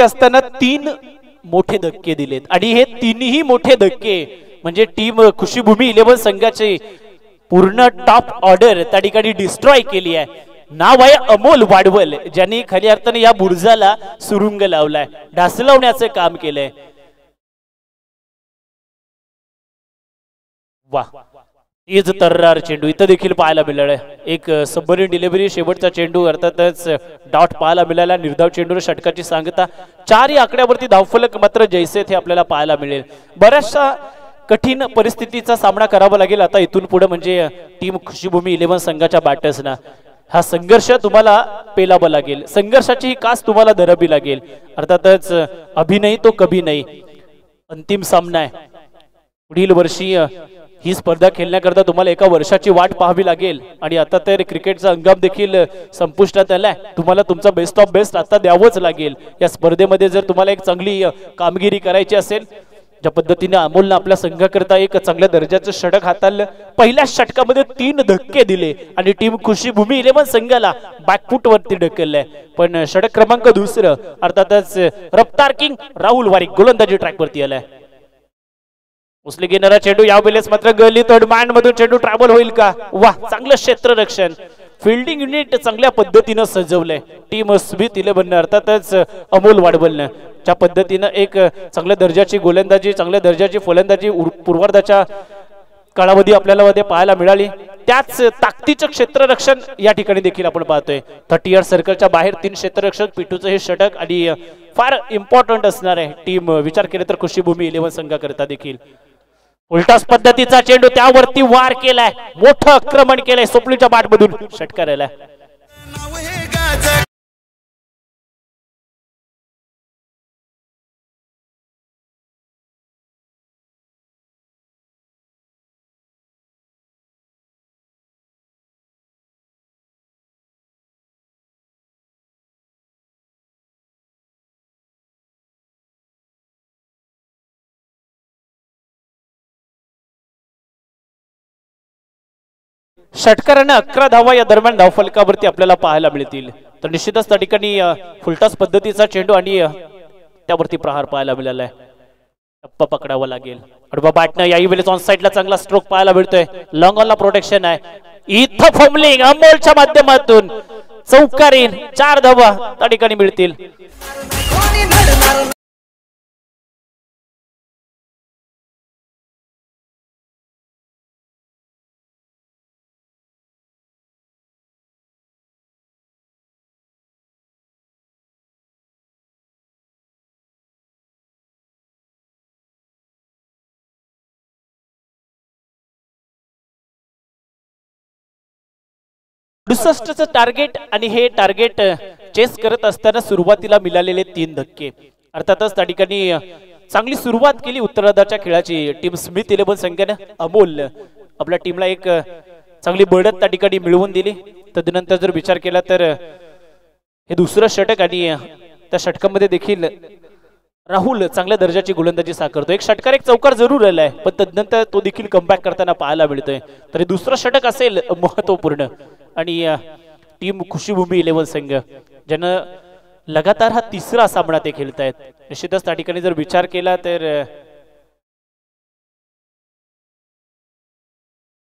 असताना 3 मोठे धक्के दिलेत आणि हे 3ही मोठे धक्के म्हणजे टीम खुशीभूमी 11 संघाचे पूर्ण टॉप ऑर्डर त्या ठिकाणी डिस्ट्रॉय केली आहे। नाव आहे अमोल वाडवल, ज्यांनी खऱ्या अर्थाने या बुर्जाला सुरुंग लावलाय, ढासलवण्याचं काम केलंय। वाह, तेज तर्रार चेंडू इथं देखील पाहायला मिळाला। एक सबमरीन डिलिव्हरी, शेवटचा चेंडू अर्थातच डॉट पाहायला मिळाला। निर्धाव चेंडूवर षटकाची सांगता 4 या आकड्यावरती धावफलक मात्र जैसे थे आपल्याला पाहायला मिळेल। बऱ्याचशा कठीण परिस्थितीचा सामना करावा लागेल आता इथून पुढे म्हणजे टीम खुशीभूमी 11 संघाच्या बॅटर्सना। हा संघर्ष तुम्हाला पेलावा लागेल, संघर्षाची ही कास तुम्हाला धरावी लागेल। अर्थातच अभी नहीं तो कभी नहीं अंतिम सामना आहे। पुढील वर्षी ही स्पर्धा खेळण्याकरता तुम्हाला एका वर्षाची वाट पाहावी लागेल आणि आता तर क्रिकेटचा हंगाम देखील संपुष्टात आलाय। तुम्हाला तुमचा बेस्ट ऑफ बेस्ट आता द्यावंच लागेल या स्पर्धेमध्ये जर तुम्हाला एक चांगली कामगिरी करायची असेल। ज्या पद्धतीने अमोलने आपल्या संघाकरता एक चांगल्या दर्जाचं षटक हाताळलं, पहिल्या षटकामध्ये 3 धक्के दिले आणि टीम खुशीभूमी 11 संघाला बॅकफुट वरती ढकललंय। पण षटक क्रमांक 2 अर्थातच रफ्तार किंग राहुल वारिक गोलंदाजी ट्रॅक वरती आलाय। उचली घेणारा चेंडू यावेळेस मात्र गली तोडमान मधून चेंडू ट्रॅव्हल होईल का? वाह, चांगलं क्षेत्ररक्षण, फिल्डिंग युनिट चांगल्या पद्धतीने सजवलंय टीम स्मिथ 11 अर्थातच अमोल वाडवलने। ज्या पद्धतीने एक चांगल्या दर्जाची गोलंदाजी, चांगल्या दर्जाची फलंदाजी पूर्वार्धाच्या काळामध्ये आपल्याला मध्ये पाहायला मिळाली, त्याच ताकदीचं क्षेत्ररक्षण या ठिकाणी देखील आपण पाहतोय। 30 यार्ड सर्कलच्या बाहेर 3 क्षेत्ररक्षक, पिटूचं हे षटक आणि फार इम्पॉर्टंट असणार आहे टीम विचार केले तर खुशीभूमी 11 संघाकरता देखील। उलटास पद्धतीचा चेंडू त्यावरती वार केलाय, मोठं आक्रमण केलंय, सोपलीच्या बॅटमधून षटकाराला। षटकाराने 11 धावा या दरम्यान धावफलकावरती आपल्याला पाहायला मिळतील। तर निश्चितच त्या ठिकाणी फुलटॉस पद्धतीचा चेंडू आणि त्यावरती प्रहार पाहायला मिळाला आहे। टप्पा पकडावा लागेल। अडबा बॅटनं याही वेळेस ऑन साइडला चांगला स्ट्रोक पाहायला मिळतोय, लॉंग ऑनला प्रोटेक्शन आहे। इथं फॉर्मलिंग अमोलच्या माध्यमातून चौकारीन 4 धावा त्या ठिकाणी मिळतील। 68चं टार्गेट आणि हे टार्गेट चेस करत असताना सुरुवातीला मिळालेले 3 धक्के. अर्थातच त्या ठिकाणी चांगली सुरुवात केली उत्तरार्धाच्या खेळाची टीम स्मिथ 11 संघाने. अमोल आपल्या टीमला एक चांगली बढत त्या ठिकाणी मिळवून दिली. तदनंतर जर विचार केला तर हे दुसरं षटक आणि त्या षटकामध्ये देखील राहुल चांगल्या दर्जाची गोलंदाजी साकारतो. एक षटकार एक चौकार जरूर आलाय पण तदनंतर तो देखील कमबॅक करताना पाहायला मिळतोय. तरी दुसरं षटक असेल महत्वपूर्ण आणि टीम खुशीभूमी 11 संघ ज्यानं लगातार हा तिसरा सामना ते खेळतायत. निश्चितच त्या ठिकाणी जर विचार केला तर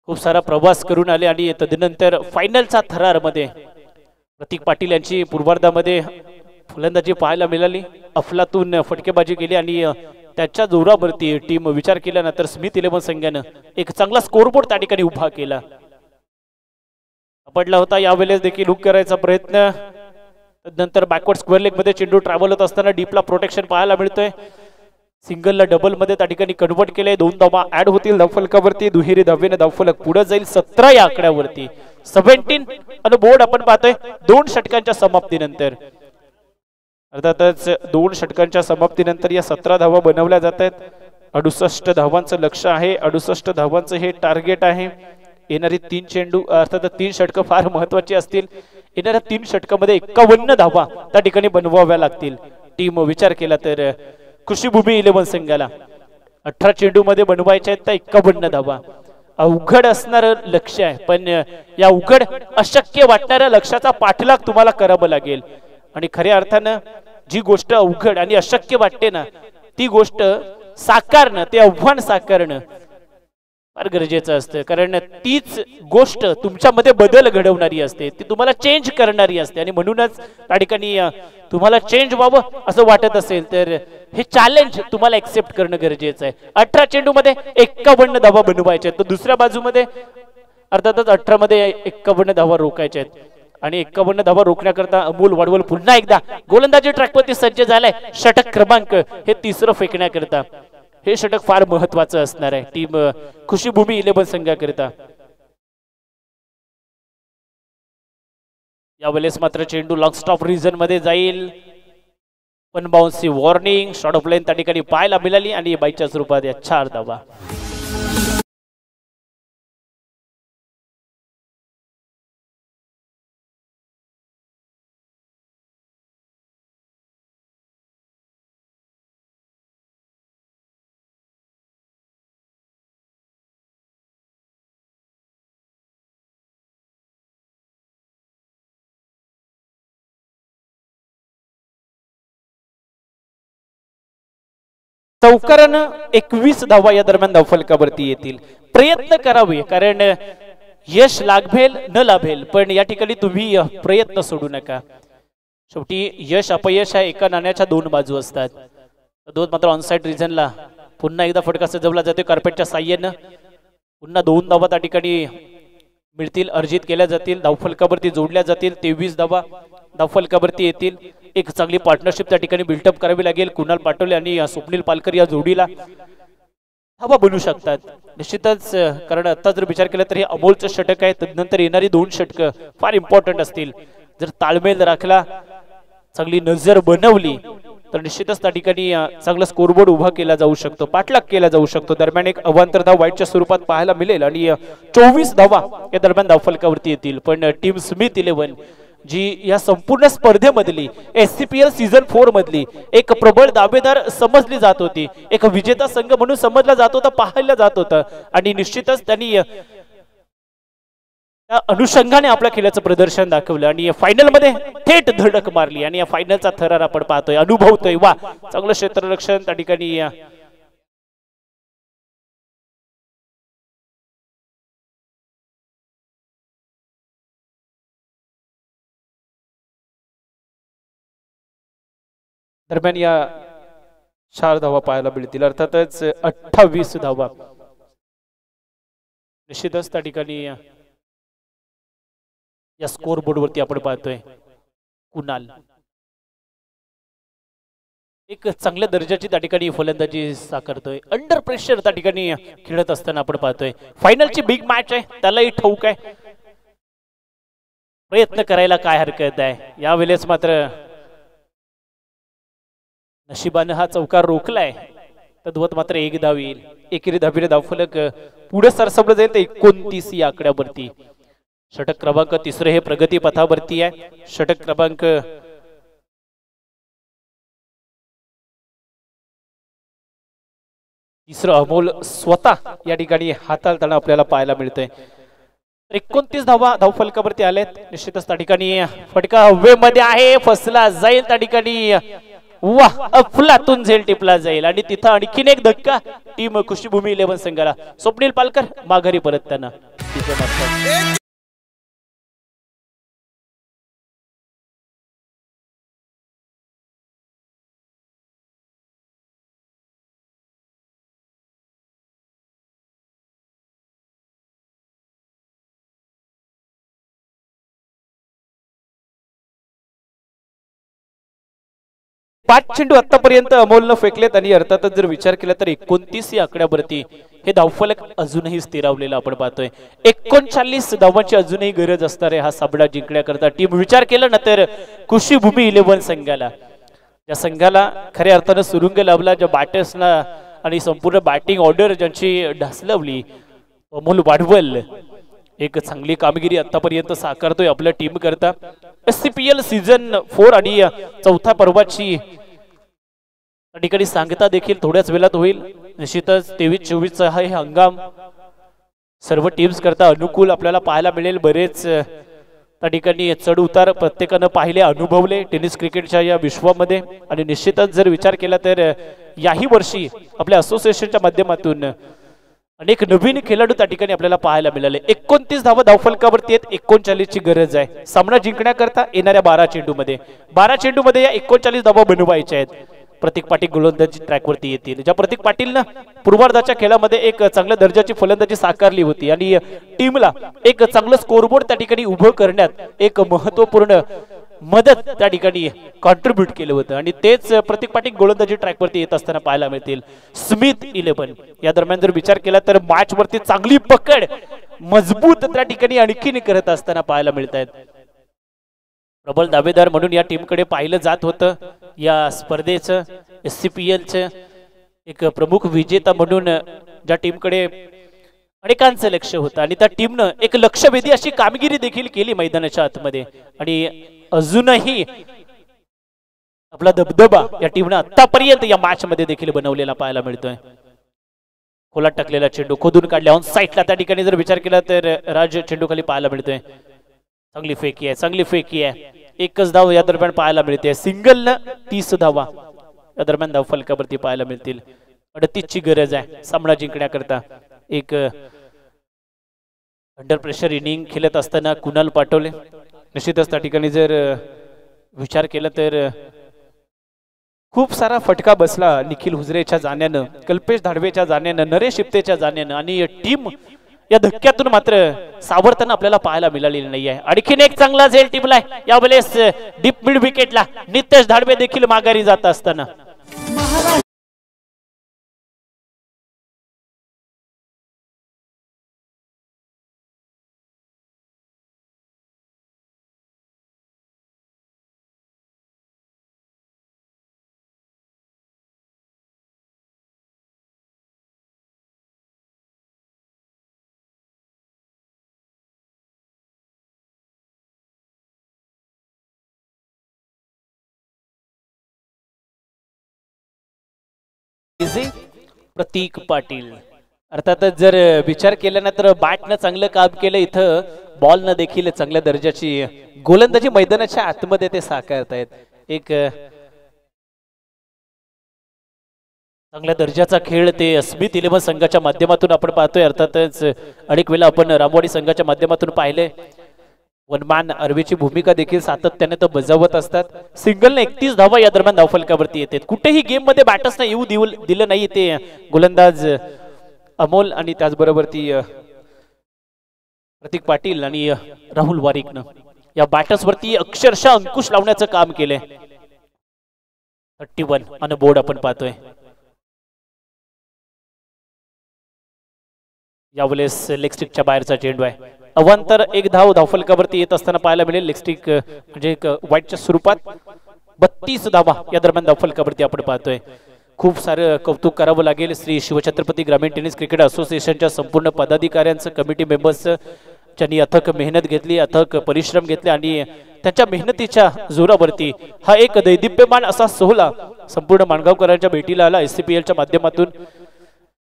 खूप सारा प्रवास करून आले आणि तदनंतर फायनलचा थरार मध्ये प्रतीक पाटील यांची पूर्वार्धामध्ये फलंदाजी पाहायला मिळाली. अफलातून फटकेबाजी केली आणि त्याच्या जोरावरती टीम विचार केल्यानंतर स्मिथ 11 संघानं एक चांगला स्कोरबोर्ड त्या ठिकाणी उभा केला. पडला होता यावेळेस देखील हुक करायचा प्रयत्न. नंतर बॅकवर्ड स्क्वेअर लेग मध्ये चेंडू ट्रॅव्हल होत असताना डीपला प्रोटेक्शन पाहायला मिळतोय. सिंगलला डबल मध्ये त्या ठिकाणी कन्वर्ट केले. 2 धावा ऍड होतील धावफलकावरती. दुहेरी धावेने धावफलक पुढे जाईल 17 या आकड्यावरती. 17 आणि बोर्ड आपण पाहतोय 2 षटकांच्या समाप्तीनंतर. अर्थातच 2 षटकांच्या समाप्तीनंतर या 17 धावा बनवल्या जात आहेत. 68 धावांचं लक्ष आहे. 68 धावांचं हे टार्गेट आहे. येणारी 3 चेंडू अर्थात 3 षटकं फार महत्वाची असतील. येणाऱ्या 3 षटकामध्ये 51 धावा त्या ठिकाणी बनवाव्या लागतील. टीम विचार केला तर खुशीभूमी 11 संघाला 18 चेंडू मध्ये बनवायचे आहेत तर 51 धावा. अवघड असणारं लक्ष्य आहे पण या अवघड अशक्य वाटणाऱ्या लक्ष्याचा पाठलाग तुम्हाला करावं लागेल. आणि खऱ्या अर्थानं जी गोष्ट अवघड आणि अशक्य वाटते ना ती गोष्ट साकारणं ते आव्हान साकारणं फार गरजेचं असतं. कारण तीच गोष्ट तुमच्यामध्ये बदल घडवणारी असते. ती तुम्हाला चेंज करणारी असते आणि म्हणूनच त्या ठिकाणी तुम्हाला चेंज व्हावं असं वाटत असेल तर हे चॅलेंज तुम्हाला एक्सेप्ट करणं गरजेचं आहे. 18 चेंडू मध्ये 51 धावा बनवायच्या आहेत तर दुसऱ्या बाजूमध्ये अर्थातच 18 मध्ये 51 धावा रोखायच्या आहेत. आणि 51 धावा रोखण्याकरता अमोल वाडवल पुन्हा एकदा गोलंदाजी ट्रॅकवरती सज्ज झालाय. षटक क्रमांक हे 3रं फेकण्याकरता हे षटक फार महत्वाचं असणार आहे टीम खुशीभूमी 11 संघाकरिता. यावेळेस मात्र चेंडू लॉंग स्टॉप रिजन मध्ये जाईल. पण बाउन्सची वॉर्निंग शॉर्ट ऑफ लाईन त्या ठिकाणी पाहायला मिळाली आणि बाईच्या स्वरूपात या 4 धावा. चौकारानं 21 धावा या दरम्यान धावफलकावरती येतील. प्रयत्न करावे कारण यश लाभेल न लाभेल पण या ठिकाणी तुम्ही प्रयत्न सोडू नका. शेवटी यश अपयश आहे एका नाण्याच्या 2 बाजू असतात. 2 मात्र ऑनसाइड रिजनला पुन्हा एकदा फटका सजवला जातो कार्पेटच्या साह्यानं. पुन्हा 2 धावा त्या ठिकाणी मिळतील अर्जित केल्या जातील. धावफलकावरती जोडल्या जातील. 23 धावा धावफलकावरती येतील. एक चांगली पार्टनरशिप त्या ठिकाणी बिल्टअप करावी लागेल. कुणाल पाटोले आणि स्वप्नील पालकर या जोडीला धावा बनू शकतात निश्चितच. कारण आता जर विचार केला तर हे अमोलचं षटक आहे. तदनंतर येणारी 2 षटकं फार इम्पॉर्टंट असतील. जर ताळमेल राखला चांगली नजर बनवली तर निश्चितच त्या ठिकाणी चांगला स्कोरबोर्ड उभा केला जाऊ शकतो. पाठलाग केला जाऊ शकतो. दरम्यान एक अवांतर धाव वाईटच्या स्वरूपात पाहायला मिळेल आणि 24 धावा या दरम्यान धावफलकावरती येतील. पण टीम स्मिथ 11 जी या संपूर्ण स्पर्धेमधली SCPL सीझन 4 मधली एक प्रबळ दावेदार समजली जात होती. एक विजेता संघ म्हणून समजला जात होता पाहायला जात होता आणि निश्चितच त्यांनी त्या अनुषंगाने आपल्या खेळाचं प्रदर्शन दाखवलं आणि फायनल मध्ये थेट धडक मारली आणि या फायनलचा थरार आपण पाहतोय अनुभवतोय. वा चांगलं क्षेत्ररक्षण त्या ठिकाणी दरम्यान या 4 धावा पाहायला मिळतील. अर्थातच 28 धावा निश्चितच त्या ठिकाणी या स्कोर बोर्ड वरती आपण पाहतोय. कुणाल एक चांगल्या दर्जाची त्या ठिकाणी फलंदाजी साकारतोय. अंडर प्रेशर त्या ठिकाणी खेळत असताना आपण पाहतोय. फायनलची बिग मॅच आहे त्यालाही ठाऊक आहे. प्रयत्न करायला काय हरकत आहे। यावेळेस मात्र नशिबानं हा चौकार रोखलाय, तद्वत मात्र एक धाव येईल। एकेरी धावीने धावफलक पुढे सरसवलं जाईल तर 29 या आकड्यावरती। षटक क्रमांक 3 हे प्रगती पथावरती आहे। षटक क्रमांक 3 अमोल स्वतः या ठिकाणी हाताळताना आपल्याला पाहायला मिळतंय। 29 धावा धावफलकावरती आलेत। निश्चितच त्या ठिकाणी फटका हवेमध्ये आहे, फसला जाईल त्या ठिकाणी, वाह अफलातून झेल टिपला जाईल आणि तिथं आणखीन एक धक्का टीम कुशीभूमी 11 संघाला। स्वप्नील पालकर माघारी परतताना पाच चेंडू आतापर्यंत अमोलनं फेकलेत आणि अर्थातच जर विचार केला तर 29 या आकड्यावरती हे धावफलक अजूनही स्थिरावलेलं आपण पाहतोय। 39 धावांची अजूनही गरज असणार आहे हा सामना जिंकण्याकरता। टीम विचार केला ना तर कुशीभूमी 11 संघाला, या संघाला खऱ्या अर्थानं सुरुंग लावला, ज्या बॅटर्सना आणि संपूर्ण बॅटिंग ऑर्डर ज्यांची ढासलवली, अमोल वाढवल एक चांगली कामगिरी आतापर्यंत साकारतोय आपल्या टीम करता। SCPL सीझन 4 आणि चौथा पर्वाची ठिकाणी सांगता देखील थोड्याच वेळात होईल। निश्चितच 23-24 चा हे हंगाम सर्व टीम्स करता अनुकूल आपल्याला पाहायला मिळेल। बरेच त्या ठिकाणी चढ उतार प्रत्येकानं पाहिले, अनुभवले टेनिस क्रिकेटच्या या विश्वामध्ये आणि निश्चितच जर विचार केला तर याही वर्षी आपल्या असोसिएशनच्या माध्यमातून अनेक नवीन खेळाडू त्या ठिकाणी आपल्याला पाहायला मिळाले। 29 धावा धावफलकावरती आहेत, 39 ची गरज आहे सामना जिंकण्याकरता। येणाऱ्या 12 चेंडूमध्ये या 39 धावा बनवायच्या आहेत। प्रतीक पाटील गोलंदाजी ट्रॅकवरती येतील, ज्या प्रतीक पाटीलनं पूर्वार्धाच्या खेळामध्ये एक चांगल्या दर्जाची फलंदाजी साकारली होती आणि टीमला एक चांगलं स्कोरबोर्ड त्या ठिकाणी उभं करण्यात एक महत्वपूर्ण मदत त्या ठिकाणी कॉन्ट्रीब्यूट केलं होतं आणि तेच प्रतीक पाटील गोलंदाजी ट्रॅकवरती येत असताना पाहायला मिळतील। स्मिथ 11 या दरम्यान जर विचार केला तर मॅच वरती चांगली पकड मजबूत त्या ठिकाणी आणखीन करत असताना पाहायला मिळत आहेत। प्रबल दावेदार म्हणून या टीमकडे पाहिलं जात होतं या स्पर्धेचं। SCPLचं एक प्रमुख विजेता म्हणून ज्या टीमकडे अनेकांचं लक्ष होतं आणि त्या टीमनं एक लक्षवेधी अशी कामगिरी देखील केली मैदानाच्या आतमध्ये आणि अजूनही आपला दबदबा या टीमनं आतापर्यंत या मॅच मध्ये देखील बनवलेला पाहायला मिळतोय। खोलात टाकलेला चेंडू खोदून काढल्या ऑन साईडला त्या ठिकाणी जर विचार केला तर राज चेंडू खाली पाहायला मिळतोय। चांगली फेकी आहे, एकच धाव या दरम्यान पाहायला मिळते। सिंगल 30 धावा या दरम्यान धाव फलकावरती पाहायला मिळतील। 38 ची गरज आहे सामना जिंकण्याकरता। एक अंडर प्रेशर इनिंग खेळत असताना कुणाल पाटोले निश्चितच त्या ठिकाणी जर विचार केला तर खूप सारा फटका बसला निखिल हुजरेच्या जाण्यानं, कल्पेश धाडवेच्या जाण्यानं, नरेश शिप्तेच्या जाण्यानं आणि टीम या धक्क्यातून मात्र सावरताना आपल्याला पाहायला मिळालेली नाही आहे। आणखीन एक चांगला झेल टिपलाय यावेळेस डीप मिड विकेटला नितेश धाडवे देखील माघारी जात असताना। प्रतीक पाटील अर्थातच जर विचार केला ना तर बॅटनं चांगलं काम केलं, इथं बॉलनं देखील चांगल्या दर्जाची गोलंदाजी मैदानाच्या आतमध्ये ते साकारतायत। एक चांगल्या दर्जाचा खेळ ते स्मिथ 11 संघाच्या माध्यमातून आपण पाहतोय। अर्थातच अनेक वेळा आपण रामवाडी संघाच्या माध्यमातून पाहिले वनमान अरवीची भूमिका देखील सातत्याने तो बजावत असतात। सिंगलने 31 धावा या दरम्यान धावफलकावरती येतात। कुठेही गेम मध्ये बॅटर्सना येऊ दिलं नाही ते गोलंदाज अमोल आणि त्याचबरोबर ती प्रतीक पाटील आणि राहुल वारिकनं या बॅटर्स वरती अक्षरशः अंकुश लावण्याचं काम केलंय। 31 ऑन बोर्ड आपण पाहतोय। यावेळेस लेग स्टिकच्या बाहेरचा चेंडू आहे। अवांतर एक धाव धावफलकावरती येत असताना पाहायला मिळेल. लेगस्टिक म्हणजे एक वाईटच्या स्वरूपात 32 धावा या दरम्यान धावफलकावरती आपण पाहतोय. खूप सारं कौतुक करावं लागेल श्री शिवछत्रपती ग्रामीण टेनिस क्रिकेट असोसिएशनच्या संपूर्ण पदाधिकाऱ्यांचं, कमिटी मेंबर्सचं, ज्यांनी अथक मेहनत घेतली, अथक परिश्रम घेतले आणि त्यांच्या मेहनतीच्या जोरावरती हा एक दैदिप्यमान असा सोहळा संपूर्ण माणगावकरांच्या भेटीला आला. SCPLच्या माध्यमातून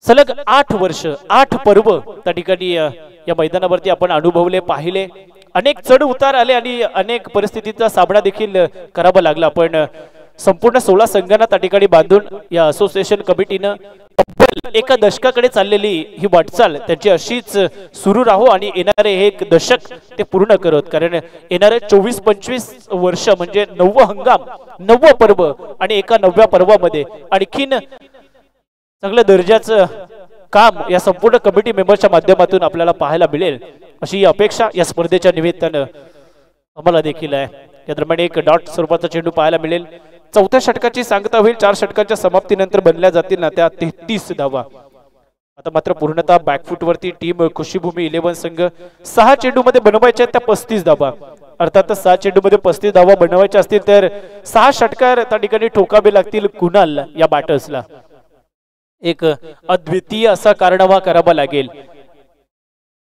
सलग 8 वर्ष 8 पर्व त्या ठिकाणी या मैदानावरती आपण अनुभवले, पाहिले. अनेक चढ उतार आले आणि अनेक परिस्थितीचा सामना देखील करावा लागला. पण संपूर्ण 16 संघांना त्या ठिकाणी बांधून या असोसिएशन कमिटीनं एका दशकाकडे चाललेली ही वाटचाल त्यांची अशीच सुरू राहो आणि येणारे एक दशक ते पूर्ण करत. कारण येणारे 24-25 वर्ष म्हणजे 9 हंगाम, 9 पर्व आणि एका 9व्या पर्वामध्ये आणखीन चांगल्या दर्जाचं काम या संपूर्ण कमिटी मेंबरच्या माध्यमातून आपल्याला पाहायला मिळेल अशी अपेक्षा या स्पर्धेच्या निमित्तानं आम्हाला देखील आहे. या दरम्यान एक डॉट स्वरूपाचा चेंडू पाहायला मिळेल. 4थ्या षटकाची सांगता होईल. 4 षटकांच्या समाप्तीनंतर बनल्या जातील ना त्या 33 धावा. आता मात्र पूर्णतः बॅकफूट वरती टीम खुशीभूमी 11 संघ 6 चेंडू मध्ये बनवायच्या त्या 35 धावा. अर्थातच 6 चेंडू मध्ये 35 धावा बनवायच्या असतील तर 6 षटकार त्या ठिकाणी ठोकावे लागतील कुणाल या बॅटर्सला. एक अद्वितीय असा कारनामा करावा लागेल.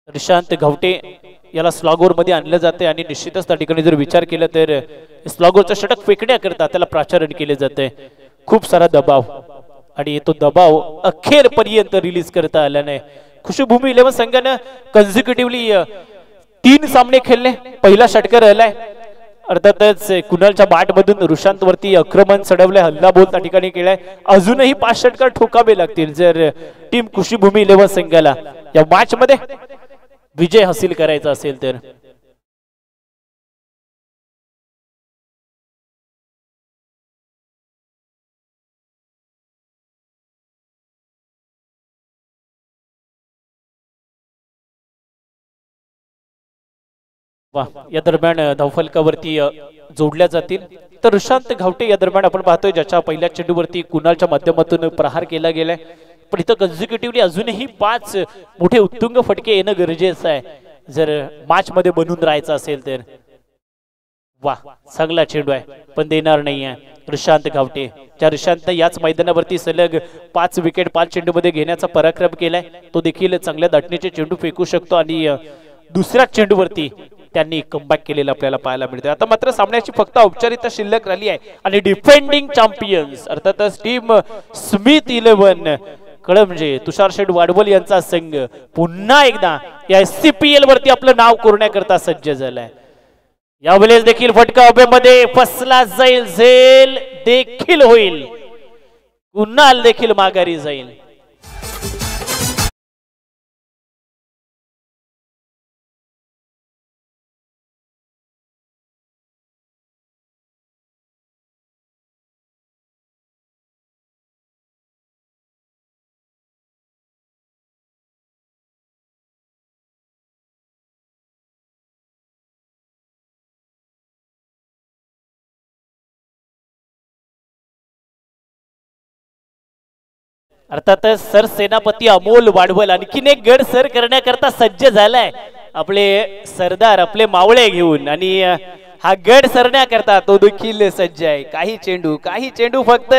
निशांत घावटे याला स्लॉगोर मध्ये आणलं जाते आणि निश्चितच त्या ठिकाणी जर विचार केला तर स्लॉगोरचं षटक फेकण्याकरता त्याला प्राचारण केले जाते. खूप सारा दबाव आणि तो दबाव अखेरपर्यंत रिलीज करता आला नाही. खुशीभूमी 11 संघानं कन्झिक्युटिव्हली 3 सामने खेळले. पहिला षटकार राहिलाय. अर्थातच कुणालच्या बॅट मधून रुशांत वरती आक्रमण चढवलंय, हल्लाबोल त्या ठिकाणी केलाय. अजूनही 5 षटकार ठोकावे लागतील जर टीम खुशीभूमी 11 संघाला या मॅच मध्ये विजय हासिल करायचा असेल तर. या दरम्यान धावफलकावरती जोडल्या जातील. तर रुशांत घावटे या दरम्यान आपण पाहतोय ज्याच्या पहिल्या चेंडूवरती कुणालच्या माध्यमातून प्रहार केला गेलाय. पण इथं कन्झिक्युटिव्हली अजूनही 5 मोठे उत्तुंग फटके येणं गरजेचं आहे जर मॅच मध्ये बनून राहायचं असेल तर. वा, चांगला चेंडू आहे पण देणार नाहीये रुशांत घावटे. ज्या रुशांत याच मैदानावरती सलग 5 विकेट 5 चेंडू मध्ये घेण्याचा पराक्रम केलाय तो देखील चांगल्या दाटणीचे चेंडू फेकू शकतो आणि दुसऱ्या चेंडूवरती त्यांनी कमबॅक केलेलं आपल्याला पाहायला मिळते. आता मात्र सामन्याची फक्त औपचारिकता शिल्लक राहिली आहे आणि डिफेंडिंग चॅम्पियन्स अर्थातच टीम स्मिथ 11 कळमजे तुषार शेठ वाडवल यांचा संघ पुन्हा एकदा या SCPL वरती आपलं नाव कोरण्याकरता सज्ज झालाय. यावेळेस देखील फटका हवेमध्ये फसला जाईल, झेल देखील होईल, कुणाल देखील माघारी जाईल. अर्थातच सरसेनापती अमोल वाडवल आणखीन एक गड सर करण्याकरता सज्ज झालाय. आपले सरदार आपले मावळे घेऊन आणि हा गड सरण्याकरता तो देखील सज्ज आहे. काही चेंडू फक्त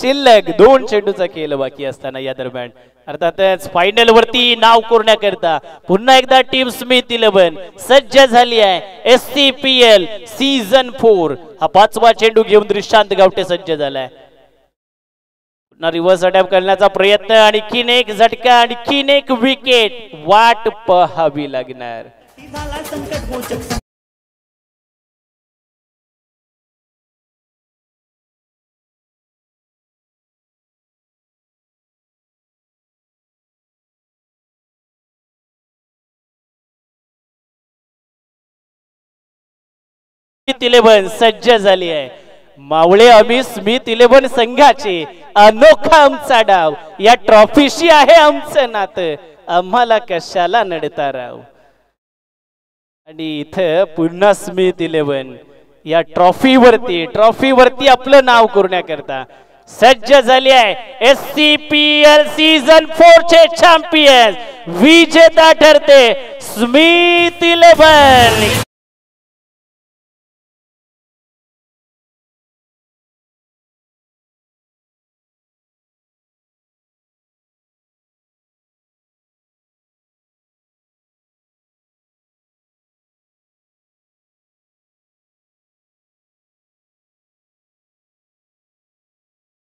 शिल्लक 2 चेंडूचा खेळ बाकी असताना या दरम्यान अर्थातच फायनल वरती नाव कोरण्याकरता पुन्हा एकदा टीम स्मिथ 11 सज्ज झाली आहे. SCPL सीझन 4 हा 5वा चेंडू घेऊन रुशांत घावटे सज्ज झालाय. रिव्हर्स अटॅक करण्याचा प्रयत्न, आणखीन एक झटका, आणखीन एक विकेट, वाट पाहावी लागणार. स्मिथ 11 सज्ज झाली आहे. मावळे आम्ही स्मिथ 11 संघाचे अनोखा आमचा डाव, या ट्रॉफीशी आहे आमचं नातं, आम्हाला कशाला नडता राव. आणि इथं पुन्हा स्मिथ 11 या ट्रॉफीवरती आपलं नाव करण्याकरता सज्ज झाली आहे. SCPL सीझन 4 चे चॅम्पियन विजेता ठरते स्मिथ 11